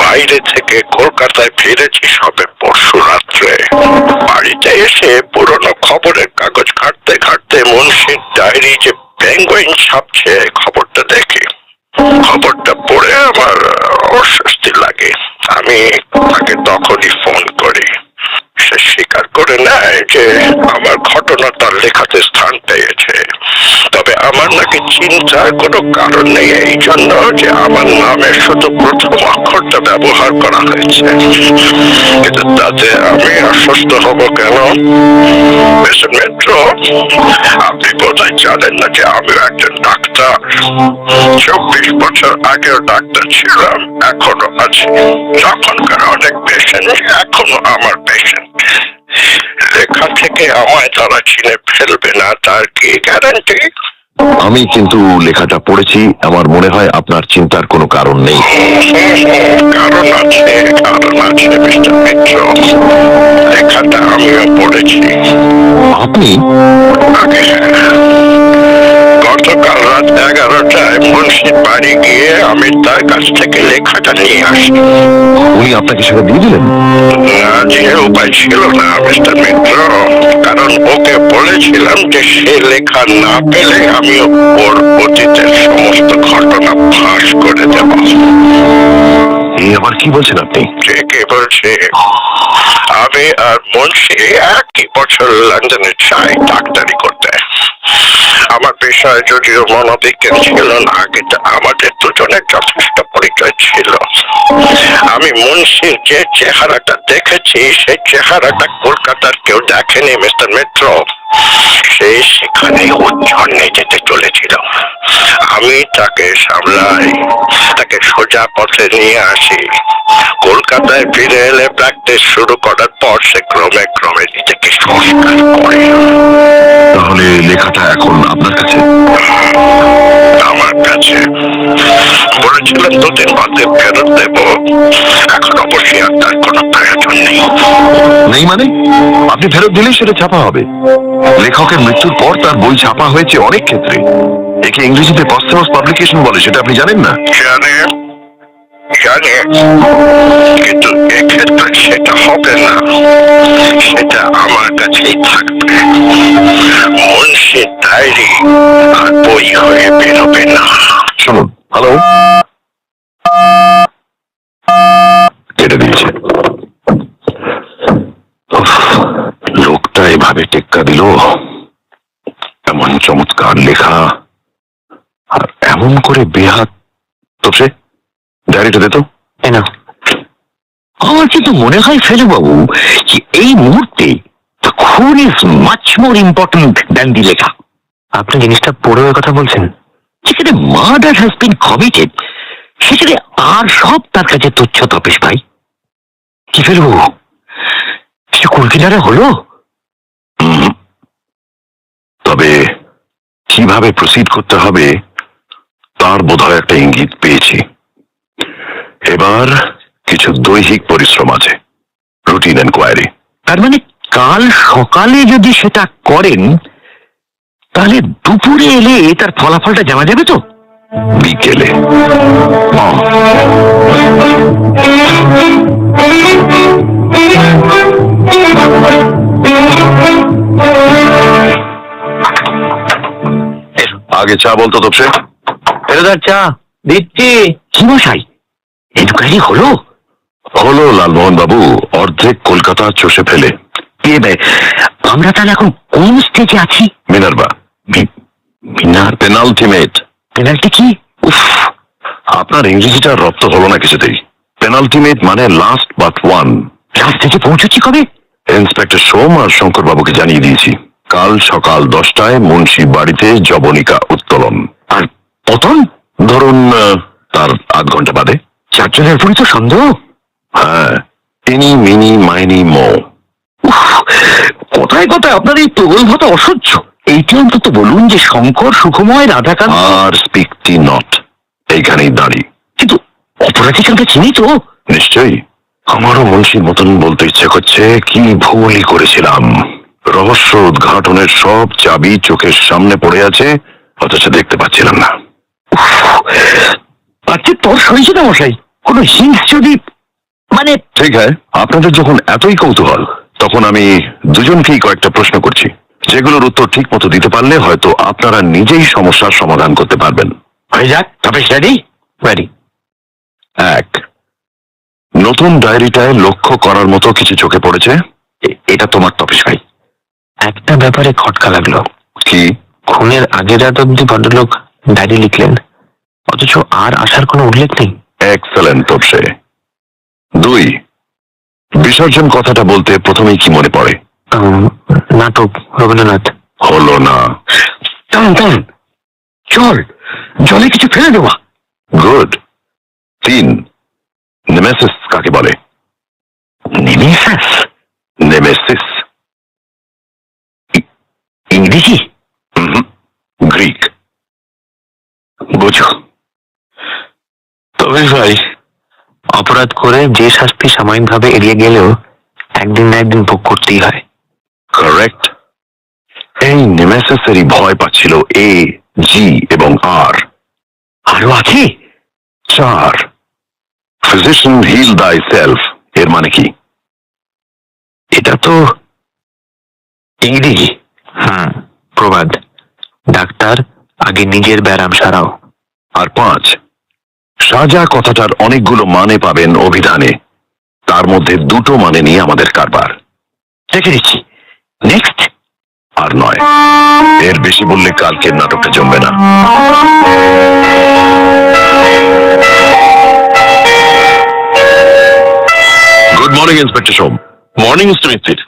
বাইরে থেকে কলকাতায় ফিরেছি সবে পরশু রাত্রে। বাড়িতে এসে পুরনো খবরের কাগজ ঘাঁটতে ঘাঁটতে মুন্সির ডায়েরি যে পেঙ্গুইন ছাপছে খবরটা দেখি। খবরটা পড়ে আমার অস্বস্তি লাগে। আমি তাকে তখনই ফোন করি। সে স্বীকার করে নেয় যে আমার ঘটনা তার লেখাতে স্থান পেয়েছে, তবে আমার নাকি চিন্তার কোনো কারণ নেই, এই জন্য যে আমার নামের শুধু প্রথম অক্ষরটা ব্যবহার করা হয়েছে। কিন্তু তাতে আমি আশ্বস্ত হব কেন? মিস্টার মিত্র, আপনি বোধহয় জানেন না যে আমি একজন ডাক্তার। 24 বছর আগেও ডাক্তার ছিলাম, এখনো আছি। তখনকার অনেক পেশেন্ট এখনো আমার পেশেন্ট। লেখা থেকে আমায় তারা চিনে ফেলবে না, তার কি গ্যারান্টি? আমি কিন্তু লেখাটা পড়েছি, আমার মনে হয় আপনার চিন্তার কোনো কারণ নেই। কারণ আছে, কারণ আছে মিস্টার মিত্র। লেখাটা আমিও পড়েছি। আপনি? আগে গতকাল রাত 11টায় মুন্সির বাড়ি গিয়ে আমি তার কাছ থেকে লেখাটা নিয়ে আসি। উনি আপনাকে সেটা দিয়ে দিলেন? না, যে উপায় ছিল না মিস্টার মিত্র, কারণ ওকে বলেছিলাম যে সে লেখা না পেলে আমি ওর অতীতের সমস্ত ঘটনা ফাঁস করে দেব। এই আবার কি বলছেন আপনি? ঠিকই বলছি। আমি আর মুন্সি একই বছর লন্ডনে যাই ডাক্তারি করতে। আমার পেশায় যদিও মনোবিজ্ঞান ছিল না, কিন্তু আমাদের দুজনের যথেষ্ট পরিচয় ছিল। আমি মুন্সির যে চেহারাটা দেখেছি সেই চেহারাটা কলকাতার কেউ দেখেনি মিস্টার মিত্র। সে সেখানে উচ্ছন্নে যেতে চলেছিল। আমি তাকে সামলাই, তাকে সোজা পথে নিয়ে আসি। কলকাতায় ফিরে এলে প্র্যাকটিস শুরু করার পর সে ক্রমে ক্রমে নিজেকে সংস্কার করে। তাহলে লেখাটা এখন আপনার কাছে? আমার কাছে। বলেছিলাম 2 দিন বাদে ফেরত দেব। এখন অবশ্যই আর তার কোনো প্রয়োজন নেই। নেই মানে? আপনি ফেরত দিলেই সেটা ছাপা হবে। লেখকের মৃত্যুর পর তার বই ছাপা হয়েছে অনেক ক্ষেত্রে। একে ইংরেজিতে পস্থেমাস পাবলিকেশন বলে, সেটা আপনি জানেন না? জানে, জানে, কিন্তু এক্ষেত্রে সেটা হবে না। সেটা আমার কাছেই থাকবে। মুন্সির ডায়েরি আর বই হয়ে বেরোবে না। শুনুন, হ্যালো, কেটে দিয়েছে। লোকটা এভাবে টেক্কা দিল, এমন চমৎকার লেখা আর এমন করে বেহাত। তো সে ডায়েরিটা দিত না, আমার কিন্তু মনে হয় ফেলুবাবু যে এই মুহূর্তে the খুন is much more important than the লেখা। আপনি জিনিসটা পড়ে ওই কথা বলছেন? যেখানে মার্ডার হ্যাজ বিন কমিটেড সেখানে আর সব তার কাছে তুচ্ছ তপেশ ভাই। কি ফেলবো, কিছু কুলকিনারা হলো? তবে কিভাবে প্রসিড করতে হবে তার বোধহয় একটা ইঙ্গিত পেয়েছি। এবার কিছু দৈহিক পরিশ্রম আছে, রুটিন এনকোয়ারি। তার মানে কাল সকালে যদি সেটা করেন তাহলে দুপুরে এলে তার ফলাফলটা জানা যাবে তো? বিকেলে। আগে চা বলতো তোপসে। ফেরোদার চা দিচ্ছি। কি মশাই, এনকোয়ারি হলো? হলো লালমোহন বাবু, অর্ধেক কলকাতা চষে ফেলে। আমরা তাহলে এখন কোন স্টেজে আছি? মিনার্ভা। মিনার পেনাল্টিমেট। পেনাল্টি কি? উফ, আপনার ইংরেজিটা রপ্ত হলো না কিছুতেই। পেনাল্টিমেট মানে লাস্ট বাট ওয়ান। লাস্ট স্টেজে পৌঁছচ্ছি কবে? ইন্সপেক্টর সোম আর শঙ্কর বাবুকে জানিয়ে দিয়েছি কাল সকাল 10টায় মুন্সি বাড়িতে জবনিকা উত্তোলন। আর পতন ধরুন তার আধ ঘন্টা বাদে। 4 জনের উপরই তো সন্দেহ। হ্যাঁ, ইনি মিনি মাইনি মো। কথায় কথায় আপনার এই প্রগল্ভতা অসহ্য। এইটা অন্তত বলুন যে শঙ্কর, সুখময়, রাধাকান্ত আর স্পিকটি নট এইখানেই দাঁড়িয়ে। কিন্তু অপরাধী কাউকে চিনি তো? নিশ্চয়ই। আমারও মুন্সির মতন বলতে ইচ্ছে করছে কি ভুলই করেছিলাম। রহস্য উদ্ঘাটনের সব চাবি চোখের সামনে পড়ে আছে, অথচ দেখতে পাচ্ছিলাম না। আচ্ছা, তোর সরিছে না মশাই, কোন হিংস যদি মানে। ঠিক হ্যাঁ, আপনাদের যখন এতই কৌতূহল তখন আমি দুজনকেই কয়েকটা প্রশ্ন করছি, যেগুলোর উত্তর ঠিক মতো দিতে পারলে হয়তো আপনারা নিজেই সমস্যার সমাধান করতে পারবেন। হয়ে যাক, তবে রেডি? রেডি। 1, নতুন ডায়েরিটায় লক্ষ্য করার মতো কিছু চোখে পড়েছে? এটা তোমার তপেশ ভাই। একটা ব্যাপারে খটকা লাগলো। কি? খুনের আগের রাত অব্দি ভদ্রলোক ডায়েরি লিখলেন, অথচ আর আসার কোনো উল্লেখ নেই। এক্সেলেন্ট তোপসে। 2, বিসর্জন কথাটা বলতে প্রথমেই কি মনে পড়ে? নাটক, রবীন্দ্রনাথ। হলো না। টান চল, জলে কিছু ফেলে দেওয়া। গুড। 3, নেমেসিস কাকে বলে? নেমেসিস? নেমেসিস ইংরেজি? গ্রিক। বুঝো তবে ভাই, অপরাধ করে যে শাস্তি সাময়িকভাবে এড়িয়ে গেলেও একদিন না একদিন ভোগ করতেই হয়। কারেক্ট। এই নেমেসিসেরই ভয় পাচ্ছিল এ, জি এবং আর। আরো আছে? 4, ফিজিশিয়ান হিল দাই সেলফ এর মানে কি? এটা তো ইংরেজি। প্রবাদ, ডাক্তার আগে নিজের ব্যারাম সারাও। আর 5, সাজা কথাটার অনেকগুলো মানে পাবেন অভিধানে, তার মধ্যে 2টো মানে নিয়ে আমাদের কারবার। দেখে দিচ্ছি। নেক্সট। আর নয়, এর বেশি বললে কালকের নাটকটা জমবে না। গুড মর্নিং ইন্সপেক্টর সোম। মর্নিং মিস্টার মিত্তির,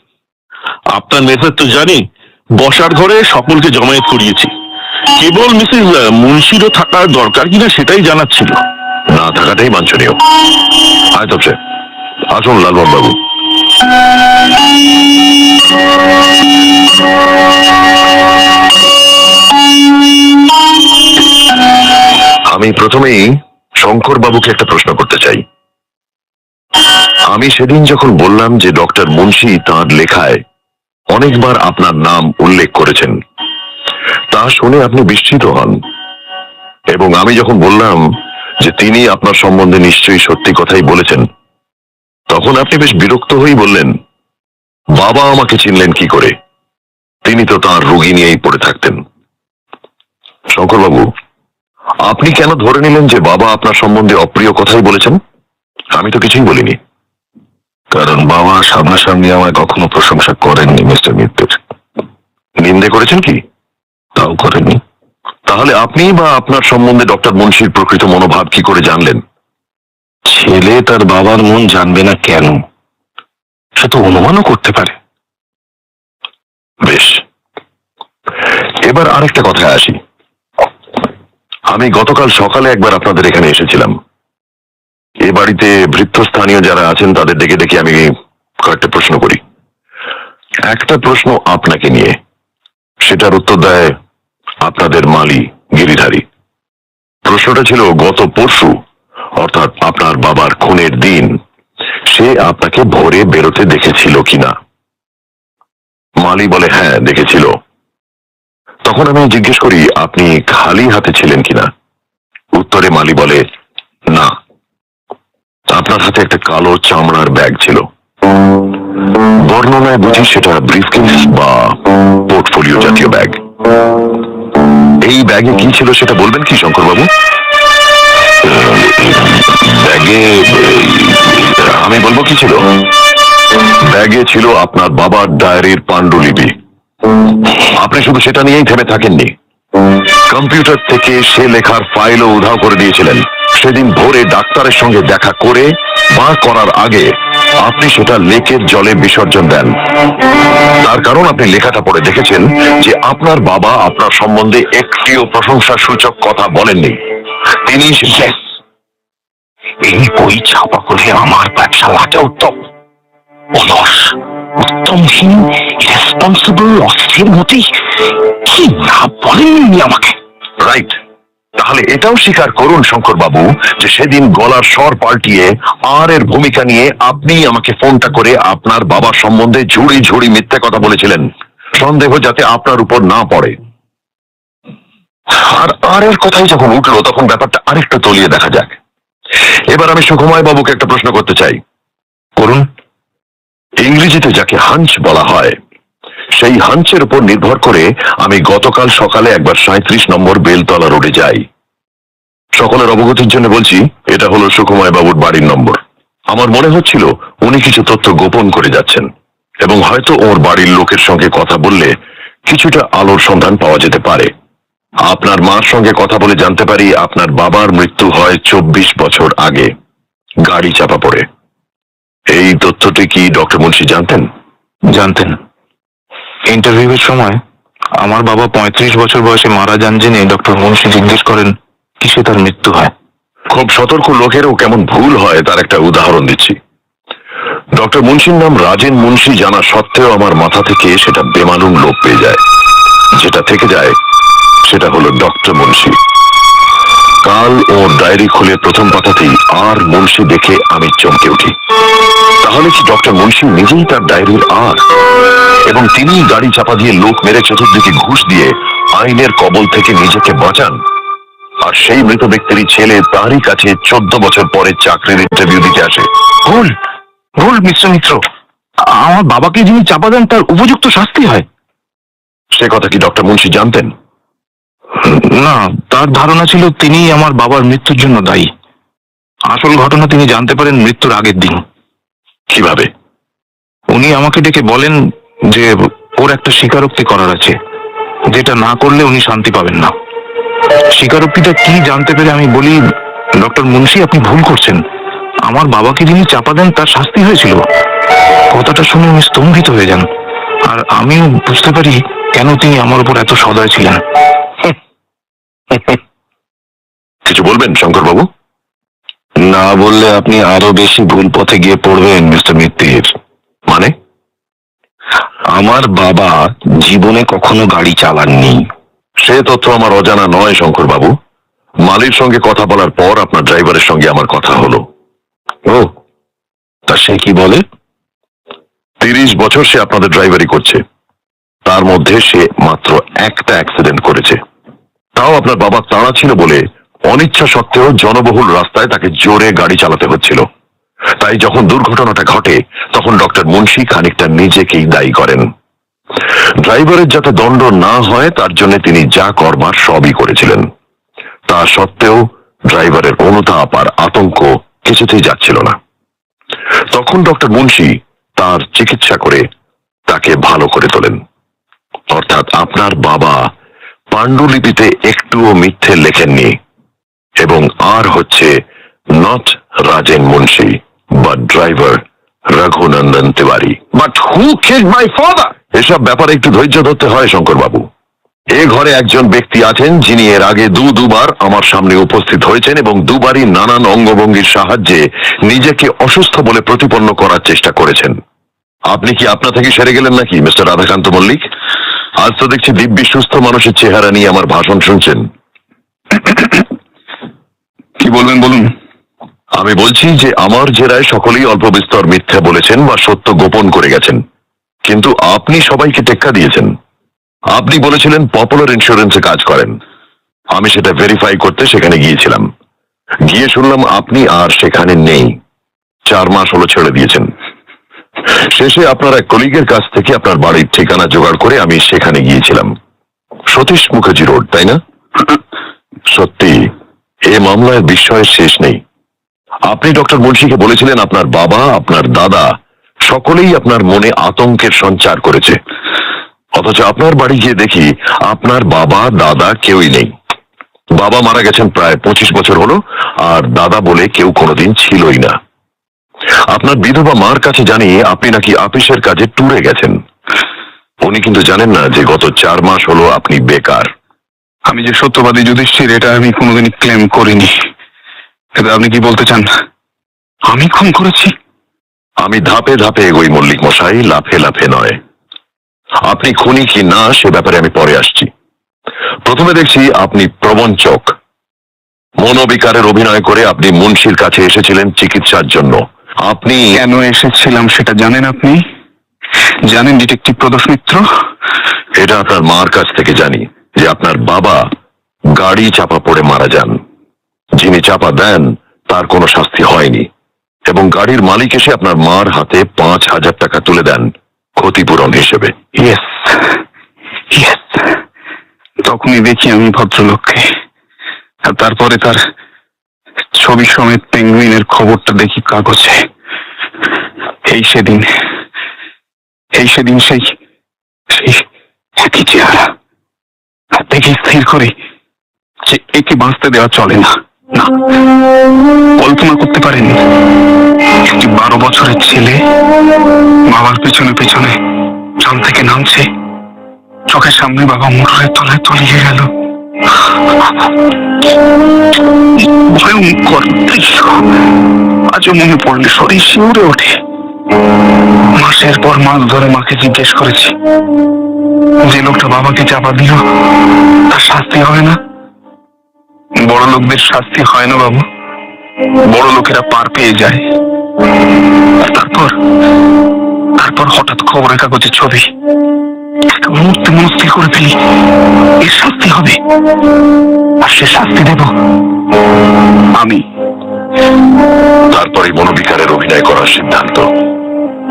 আপনার মেসেজ তো জানি। বসার ঘরে সকলকে জমায়েত করিয়েছি। কেবল মিসেস মুন্সিরও থাকার দরকার কিনা সেটাই জানার ছিল। না থাকাটাই বাঞ্ছনীয়। আয় তপসে, আসুন লালবাবু বাবু। আমি প্রথমেই শঙ্কর বাবুকে একটা প্রশ্ন করতে চাই। আমি সেদিন যখন বললাম যে ডক্টর মুন্সি তাঁর লেখায় অনেকবার আপনার নাম উল্লেখ করেছেন, তা শুনে আপনি বিস্মিত হন, এবং আমি যখন বললাম যে তিনি আপনার সম্বন্ধে নিশ্চয়ই সত্যি কথাই বলেছেন, তখন আপনি বেশ বিরক্ত হয়েই বললেন, বাবা আমাকে চিনলেন কি করে? তিনি তো তাঁর রোগী নিয়েই পড়ে থাকতেন। শঙ্করবাবু, আপনি কেন ধরে নিলেন যে বাবা আপনার সম্বন্ধে অপ্রিয় কথাই বলেছেন? আমি তো কিছুই বলিনি। কারণ বাবা সামনাসামনি আমায় কখনো প্রশংসা করেননি মিস্টার মিত্তির। নিন্দে করেছেন কি? তাও করেননি। তাহলে আপনি বা আপনার সম্বন্ধে ডক্টর মুন্সির প্রকৃত মনোভাব কি করে জানলেন? ছেলে তার বাবার মন জানবে না কেন? সে তো অনুমানও করতে পারে। বেশ, এবার আরেকটা কথায় আসি। আমি গতকাল সকালে একবার আপনাদের এখানে এসেছিলাম। এ বাড়িতে ভৃত্যস্থানীয় যারা আছেন তাদের ডেকে ডেকে আমি কয়েকটা প্রশ্ন করি। একটা প্রশ্ন আপনাকে নিয়ে, সেটার উত্তর দেয় আপনাদের মালি গিরিধারী। প্রশ্নটা ছিল গত পরশু, অর্থাৎ আপনার বাবার খুনের দিন, সে আপনাকে ভোরে বেরোতে দেখেছিল কিনা। মালি বলে হ্যাঁ দেখেছিল। তখন আমি জিজ্ঞেস করি আপনি খালি হাতে ছিলেন কিনা। উত্তরে মালি বলে না, আপনার হাতে একটা কালো চামড়ার ব্যাগ ছিল। বর্ণনায় বুঝি সেটা ব্রিফকেস বা পোর্টফোলিও জাতীয় ব্যাগ। এই ব্যাগে কি ছিল সেটা বলবেন কি শঙ্করবাবু? ব্যাগে আমি বলবো কি ছিল। ব্যাগে ছিল আপনার বাবার ডায়েরির পাণ্ডুলিপি। আপনি শুধু সেটা নিয়েই থেমে থাকেননি, কম্পিউটার থেকে সে লেখার ফাইলও উধাও করে দিয়েছিলেন। সেদিন ভোরে ডাক্তারের সঙ্গে দেখা করে বা করার আগে আপনি সেটা লেকের জলে বিসর্জন দেন। তার কারণ আপনি লেখাটা পড়ে দেখেছেন যে আপনার বাবা আপনার সম্বন্ধে একটিও প্রশংসা সূচক কথা বলেননি। তিনি এই বই ছাপা করে আমার ব্যবসা লাটে উত্তম, অলস, উত্তমহীন, রেসপন্সিবল, অস্থির মতি কি না বলেননি আমাকে। রাইট। তাহলে এটাও স্বীকার করুন শঙ্কর বাবু যে সেদিন গলার স্বর পাল্টিয়ে আর এর ভূমিকা নিয়ে আপনি আমাকে ফোনটা করে আপনার বাবার সম্বন্ধে ঝুড়ি ঝুড়ি মিথ্যে কথা বলেছিলেন, সন্দেহ যাতে আপনার উপর না পড়ে। আর এর কথাই যখন উঠলো তখন ব্যাপারটা আরেকটু তলিয়ে দেখা যাক। এবার আমি সুকুমার বাবুকে একটা প্রশ্ন করতে চাই। করুন। ইংরেজিতে যাকে হাঞ্চ বলা হয়, সেই হাঞ্চের উপর নির্ভর করে আমি গতকাল সকালে একবার 37 নম্বর বেলতলা রোডে যাই। সকলের অবগতির জন্য বলছি, এটা হলো সুকুমার বাবুর বাড়ির নম্বর। আমার মনে হচ্ছিল উনি কিছু তথ্য গোপন করে যাচ্ছেন এবং হয়তো ওর বাড়ির লোকের সঙ্গে কথা বললে কিছুটা আলোর সন্ধান পাওয়া যেতে পারে। আপনার মার সঙ্গে কথা বলে জানতে পারি আপনার বাবার মৃত্যু হয় 24 বছর আগে, গাড়ি চাপা পড়ে। এই তথ্যটি কি ডক্টর মুন্সি জানতেন? জানতেন। ইন্টারভিউয়ের সময় আমার বাবা 35 বছর বয়সে মারা যান জেনে ডক্টর মুন্সি জিজ্ঞেস করেন কিসে তার মৃত্যু হয়। খুব সতর্ক লোকেরও কেমন ভুল হয় তার একটা উদাহরণ দিচ্ছি। ডক্টর মুন্সির নাম রাজেন মুন্সি জানা সত্ত্বেও আমার মাথা থেকে সেটা বেমালুম লোপ পেয়ে যায়। যেটা থেকে যায় সেটা হলো ডক্টর মুন্সি। কাল ওর ডায়েরি খুলে প্রথম পাতাতেই আর মুন্সি দেখে আমি চমকে উঠি। তাহলে কি ডক্টর মুন্সি নিজেই তার ডায়েরির আর, এবং তিনি গাড়ি চাপা দিয়ে লোক মেরে চতুর্দিকে ঘুষ দিয়ে আইনের কবল থেকে নিজেকে বাঁচান, আর সেই মৃত ব্যক্তির ছেলে তারই কাছে 14 বছর পরে চাকরির ইন্টারভিউ দিতে আসে। ভুল, ভুল মিস্টার মিত্র। আমার বাবাকে যিনি চাপা দেন তার উপযুক্ত শাস্তি হয়। সে কথা কি ডক্টর মুন্সি জানতেন? না, তার ধারণা ছিল তিনিই আমার বাবার মৃত্যুর জন্য দায়ী। আসল ঘটনা তিনি জানতে পারেন মৃত্যুর আগের দিন। কিভাবে? উনি আমাকে ডেকে বলেন যে ওর একটা স্বীকারোক্তি করার আছে, যেটা না করলে উনি শান্তি পাবেন না। স্বীকারোক্তিটা কি জানতে পেরে আমি বলি, ডক্টর মুন্সি আপনি ভুল করছেন, আমার বাবাকে যিনি চাপা দেন তার শাস্তি হয়েছিল। কথাটা শুনে উনি স্তম্ভিত হয়ে যান, আর আমিও বুঝতে পারি কেন তিনি আমার উপর এত সদয় ছিলেন। কিছু বলবেন শঙ্কর বাবু? না বললে আপনি আরো বেশি ভুল পথে গিয়ে পড়বেন মিস্টার মিত্তির। মানে? আমার বাবা জীবনে কখনো গাড়ি চালাননি। সে তথ্য আমার অজানা নয় শঙ্কর বাবু। মালির সঙ্গে কথা বলার পর আপনার ড্রাইভারের সঙ্গে আমার কথা হলো। ও, তা সে কি বলে? 30 বছর সে আপনাদের ড্রাইভারি করছে, তার মধ্যে সে মাত্র একটা অ্যাক্সিডেন্ট করেছে। তাও আপনার বাবা তাড়া ছিল বলে অনিচ্ছা সত্ত্বেও জনবহুল রাস্তায় তাকে জোরে গাড়ি চালাতে হচ্ছিল। তাই যখন দুর্ঘটনাটা ঘটে তখন ডক্টর মুন্সি খানিকটা নিজেকেই দায়ী করেন। ড্রাইভারের যাতে দণ্ড না হয় তার জন্য তিনি যা করবার সবই করেছিলেন। তা সত্ত্বেও ড্রাইভারের অনুতাপ আর আতঙ্ক কিছুতেই যাচ্ছিল না। তখন ডক্টর মুন্সি তার চিকিৎসা করে তাকে ভালো করে তোলেন। অর্থাৎ আপনার বাবা পাণ্ডুলিপিতে একটুও মিথ্যে লেখেননি, এবং আর হচ্ছে not Rajen Munshi but driver Raghunandan Tiwari. But who killed my father? এসব ব্যাপারে একটু ধৈর্য ধরতে হয় শঙ্কর বাবু। এ ঘরে একজন ব্যক্তি আছেন যিনি এর আগে দুবার আমার সামনে উপস্থিত হয়েছেন এবং দুবারই নানান অঙ্গভঙ্গির সাহায্যে নিজেকে অসুস্থ বলে প্রতিপন্ন করার চেষ্টা করেছেন। আপনি কি আপনা থেকে সেরে গেলেন নাকি মিস্টার রাধাকান্ত মল্লিক? আজ তো দেখছি দিব্যি সুস্থ মানুষের চেহারা নিয়ে আমার ভাষণ শুনছেন। কি বলবেন বলুন। আমি বলছি যে আমার জেরায় সকলেই অল্প বিস্তর মিথ্যা বলেছেন বা সত্য গোপন করে গেছেন, কিন্তু আপনি সবাইকে টেক্কা দিয়েছেন। আপনি বলেছিলেন পপুলার ইন্স্যুরেন্সে কাজ করেন। আমি সেটা ভেরিফাই করতে সেখানে গিয়েছিলাম। গিয়ে শুনলাম আপনি আর সেখানে নেই। 4 মাস হলো ছেড়ে দিয়েছেন। শেষে আপনার এক কলিগের কাছ থেকে আপনার বাড়ির ঠিকানা জোগাড় করে আমি সেখানে গিয়েছিলাম। সতীশ মুখার্জি রোড, তাই না? সত্যি এ মামলায় বিস্ময়ের শেষ নেই। আপনি ডক্টর মুন্সিকে বলেছিলেন আপনার বাবা, আপনার দাদা সকলেই আপনার মনে আতঙ্কের সঞ্চার করেছে। অথচ আপনার বাড়ি গিয়ে দেখি আপনার বাবা দাদা কেউই নেই। বাবা মারা গেছেন প্রায় 25 বছর হলো, আর দাদা বলে কেউ কোনোদিন ছিলই না। আপনার বিধবা মার কাছে জানি আপনি নাকি আপিসের কাজে ট্যুরে গেছেন। উনি কিন্তু জানেন না যে গত 4 মাস হলো আপনি বেকার। আমি যে সত্যবাদী যুধিষ্ঠির এটা আমি কোনোদিনই ক্লেম করিনি। কিন্তু আপনি কি বলতে চান আমি খুন করেছি? আমি ধাপে ধাপে এগোই মল্লিক মশাই, লাফে লাফে নয়। আপনি খুনি কি না সে ব্যাপারে আমি পরে আসছি। প্রথমে দেখছি আপনি প্রবঞ্চক। মনোবিকারের অভিনয় করে আপনি মুন্সির কাছে এসেছিলেন চিকিৎসার জন্য। আপনি কেন এসেছিলাম সেটা জানেন আপনি? জানেন ডিটেকটিভ প্রদোষ মিত্র? এটা আপনার মার কাছ থেকে জানি যে আপনার বাবা গাড়ি চাপা পড়ে মারা যান। যিনি চাপা দেন তার কোনো শাস্তি হয়নি, এবং গাড়ির মালিক এসে আপনার মার হাতে 5,000 টাকা তুলে দেন ক্ষতিপূরণ হিসেবে। ইয়েস ইয়েস, তখনই দেখি আমি ভদ্রলোককে, আর তারপরে তার ছবি সমেত পেঙ্গুইনের খবরটা দেখি কাগজে। এই সেদিন সেই একই চেহারা। দেখে স্থির করে যে একে বাঁচতে দেওয়া চলে না। না, কল্পনা করতে পারেন একটি 12 বছরের ছেলে বাবার পেছনে পেছনে ট্রাম থেকে নামছে, চোখের সামনে বাবা মোটরের তলায় তলিয়ে গেল। ভয়ঙ্কর দৃশ্য আজও মনে পড়লে শরীর শিউরে ওঠে। মাসের পর মাস ধরে মাকে জিজ্ঞেস করেছি, যে লোকটা বাবাকে চাপা দিল তার শাস্তি হবে না? বড় লোকদের শাস্তি হয় না বাবু, বড় লোকেরা পার পেয়ে যায়। আর তারপর হঠাৎ খবরের কাগজের ছবি। একটা মুহূর্তে মনস্থির করে ফেলি এর শাস্তি হবে, আর সে শাস্তি দেব আমি। তারপরে মনোবিকারের অভিনয় করার সিদ্ধান্ত।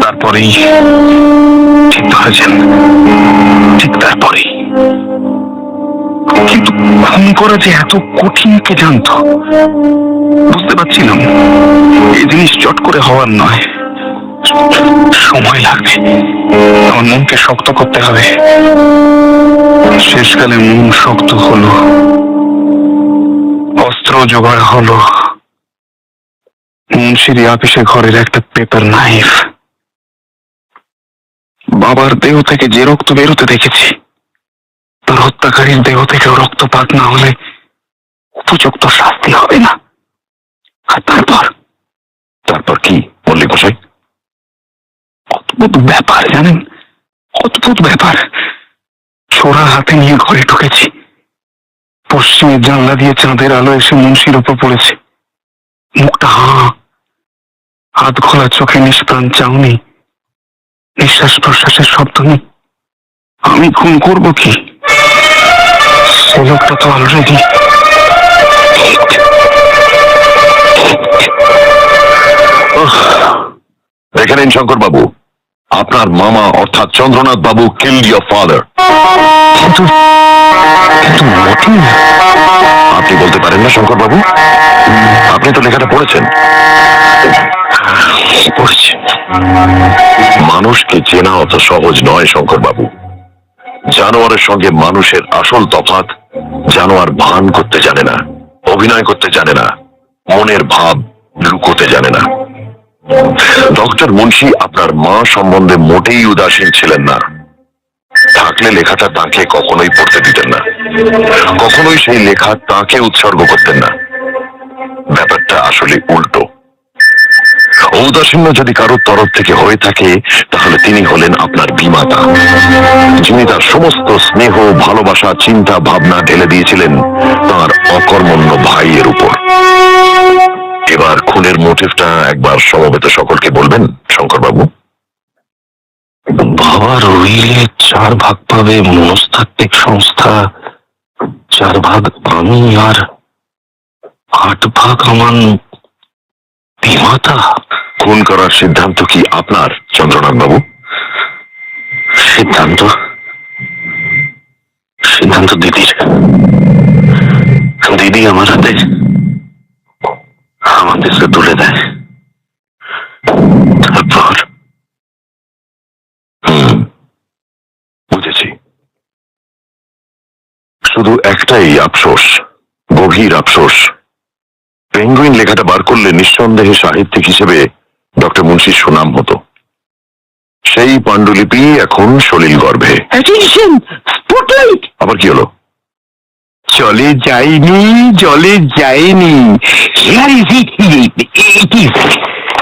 তারপরেই ঠিক ধরেছেন, ঠিক তারপরেই। কিন্তু খুন করা যে এত কঠিন কে জানতো? বুঝতে পারছিলাম এই জিনিস চট করে হওয়ার নয়, সময় লাগবে। আমার মনকে শক্ত করতে হবে। শেষকালে মন শক্ত হলো, অস্ত্র জোগাড় হলো। মুন্সির আপিসে ঘরের একটা পেপার নাইফ। বাবার দেহ থেকে যে রক্ত বেরোতে দেখেছি, তার হত্যাকারীর দেহ থেকেও রক্তপাত না হলে উপযুক্ত শাস্তি হবে না। আর তারপর কি মল্লিক মশাই? অদ্ভুত ব্যাপার জানেন, অদ্ভুত ব্যাপার। ছোড়া হাতে নিয়ে ঘরে ঢুকেছি। পশ্চিমের জানলা দিয়ে চাঁদের আলো এসে মুন্সির ওপর পড়েছে। মুখটা হাত খোলা, চোখে নিষ্প্রাণ চাউনি, নিঃশ্বাস প্রশ্বাসের শব্দ নেই। আমি খুন করবো কি? সে লোকটা তো অলরেডি দেখে নিন শঙ্কর বাবু, আপনার মামা অর্থাৎ চন্দ্রনাথ বাবু কিল্ড ইয়োর ফাদার। কিন্তু মোটেই না। আপনি বলতে পারেন না শঙ্কর বাবু? আপনি তো লেখাটা পড়েছেন। মানুষকে চেনা অত সহজ নয় শঙ্কর বাবু। জানোয়ারের সঙ্গে মানুষের আসল তফাৎ, জানোয়ার ভান করতে জানে না, অভিনয় করতে জানে না, মনের ভাব লুকোতে জানে না। ডক্টর মুন্সি আপনার মা সম্বন্ধে মোটেই উদাসীন ছিলেন না। থাকলে লেখাটা তাকে কখনোই পড়তে দিতেন না, কখনোই সেই লেখা তাকে উৎসর্গ করতেন না। ব্যাপারটা আসলে উল্টো। ঔদাসীন্য যদি কারোর তরফ থেকে হয়ে থাকে তাহলে তিনি হলেন আপনার বিমাতা, যিনি তার সমস্ত স্নেহ, ভালোবাসা, চিন্তা ভাবনা ঢেলে দিয়েছিলেন তার অকর্মণ্য ভাইয়ের উপর। এবার খুনের মোটিভটা একবার সমবেত সকলকে বলবেন শঙ্কর বাবু। বাবার উইলে 4 ভাগ পাবে মনস্তাত্ত্বিক সংস্থা, 4 ভাগ আমি, আর 8 ভাগ আমার বিমাতা। খুন করার সিদ্ধান্ত কি আপনার, চন্দ্রনাথ বাবু? সিদ্ধান্ত সিদ্ধান্ত দিদির। দিদি আমার হাতে আমাদেরকে তুলে দেয়। তারপর বুঝেছি। শুধু একটাই আফসোস, গভীর আফসোস, পেঙ্গুইন লেখাটা বার করলে নিঃসন্দেহে সাহিত্যিক হিসেবে ডক্টর মুন্সির সুনাম হতো। সেই পাণ্ডুলিপি এখন সলিল গর্ভে। আবার কি হলো? চলে যায়নি, জলে যায়নি।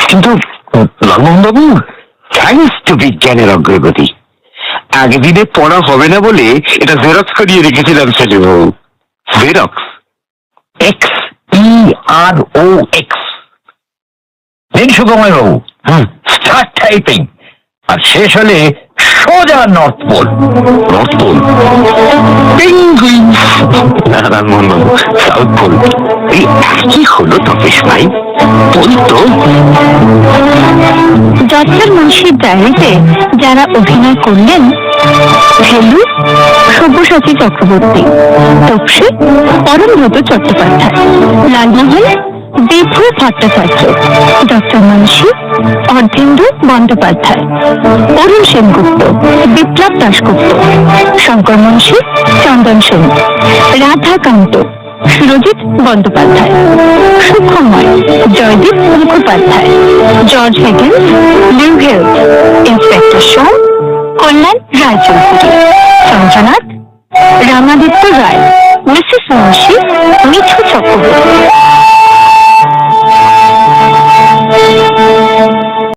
কিন্তু লালমোহন বাবু, থ্যাঙ্কস টু বিজ্ঞানের অগ্রগতি, আগের দিনে পড়া হবে না বলে এটা জেরক্স করিয়ে রেখেছিলাম ছেলেবাবু। Xerox, XEROX। দিন সুগময় বাবু, স্টার্ট টাইপিং, আর শেষ হলে সোজা north pole. North pole? Penguin. না রামমোহন বাবু, সাউথ পোল। এই একই হলো তপেশ ভাই, পোল তো। ডক্টর মুন্সির ডায়েরিতে যারা অভিনয় করলেন: Felu Sabyasachi Chakraborty, Topshe Arunabrata Chattopadhyay, Lalmohan Bibhu Bhattacharya, doctor Munshi Ardhendu Bandyopadhyay, Arun Sengupta, Biplab Dasgupta, Shankar Munshi Chandan Sen, Radhakanta Surajit Bandyopadhyay, Sukhamoy Joydeep Mukhopadhyay, George Higgins লিউ হেলথ, ইন্সপেক্টর সোম কল্যাণ রায়চৌধুরী, চন্দ্রনাথ রামাদিত্য রায়, মিসেস মুন্সি মিঠু চক্রবর্তী।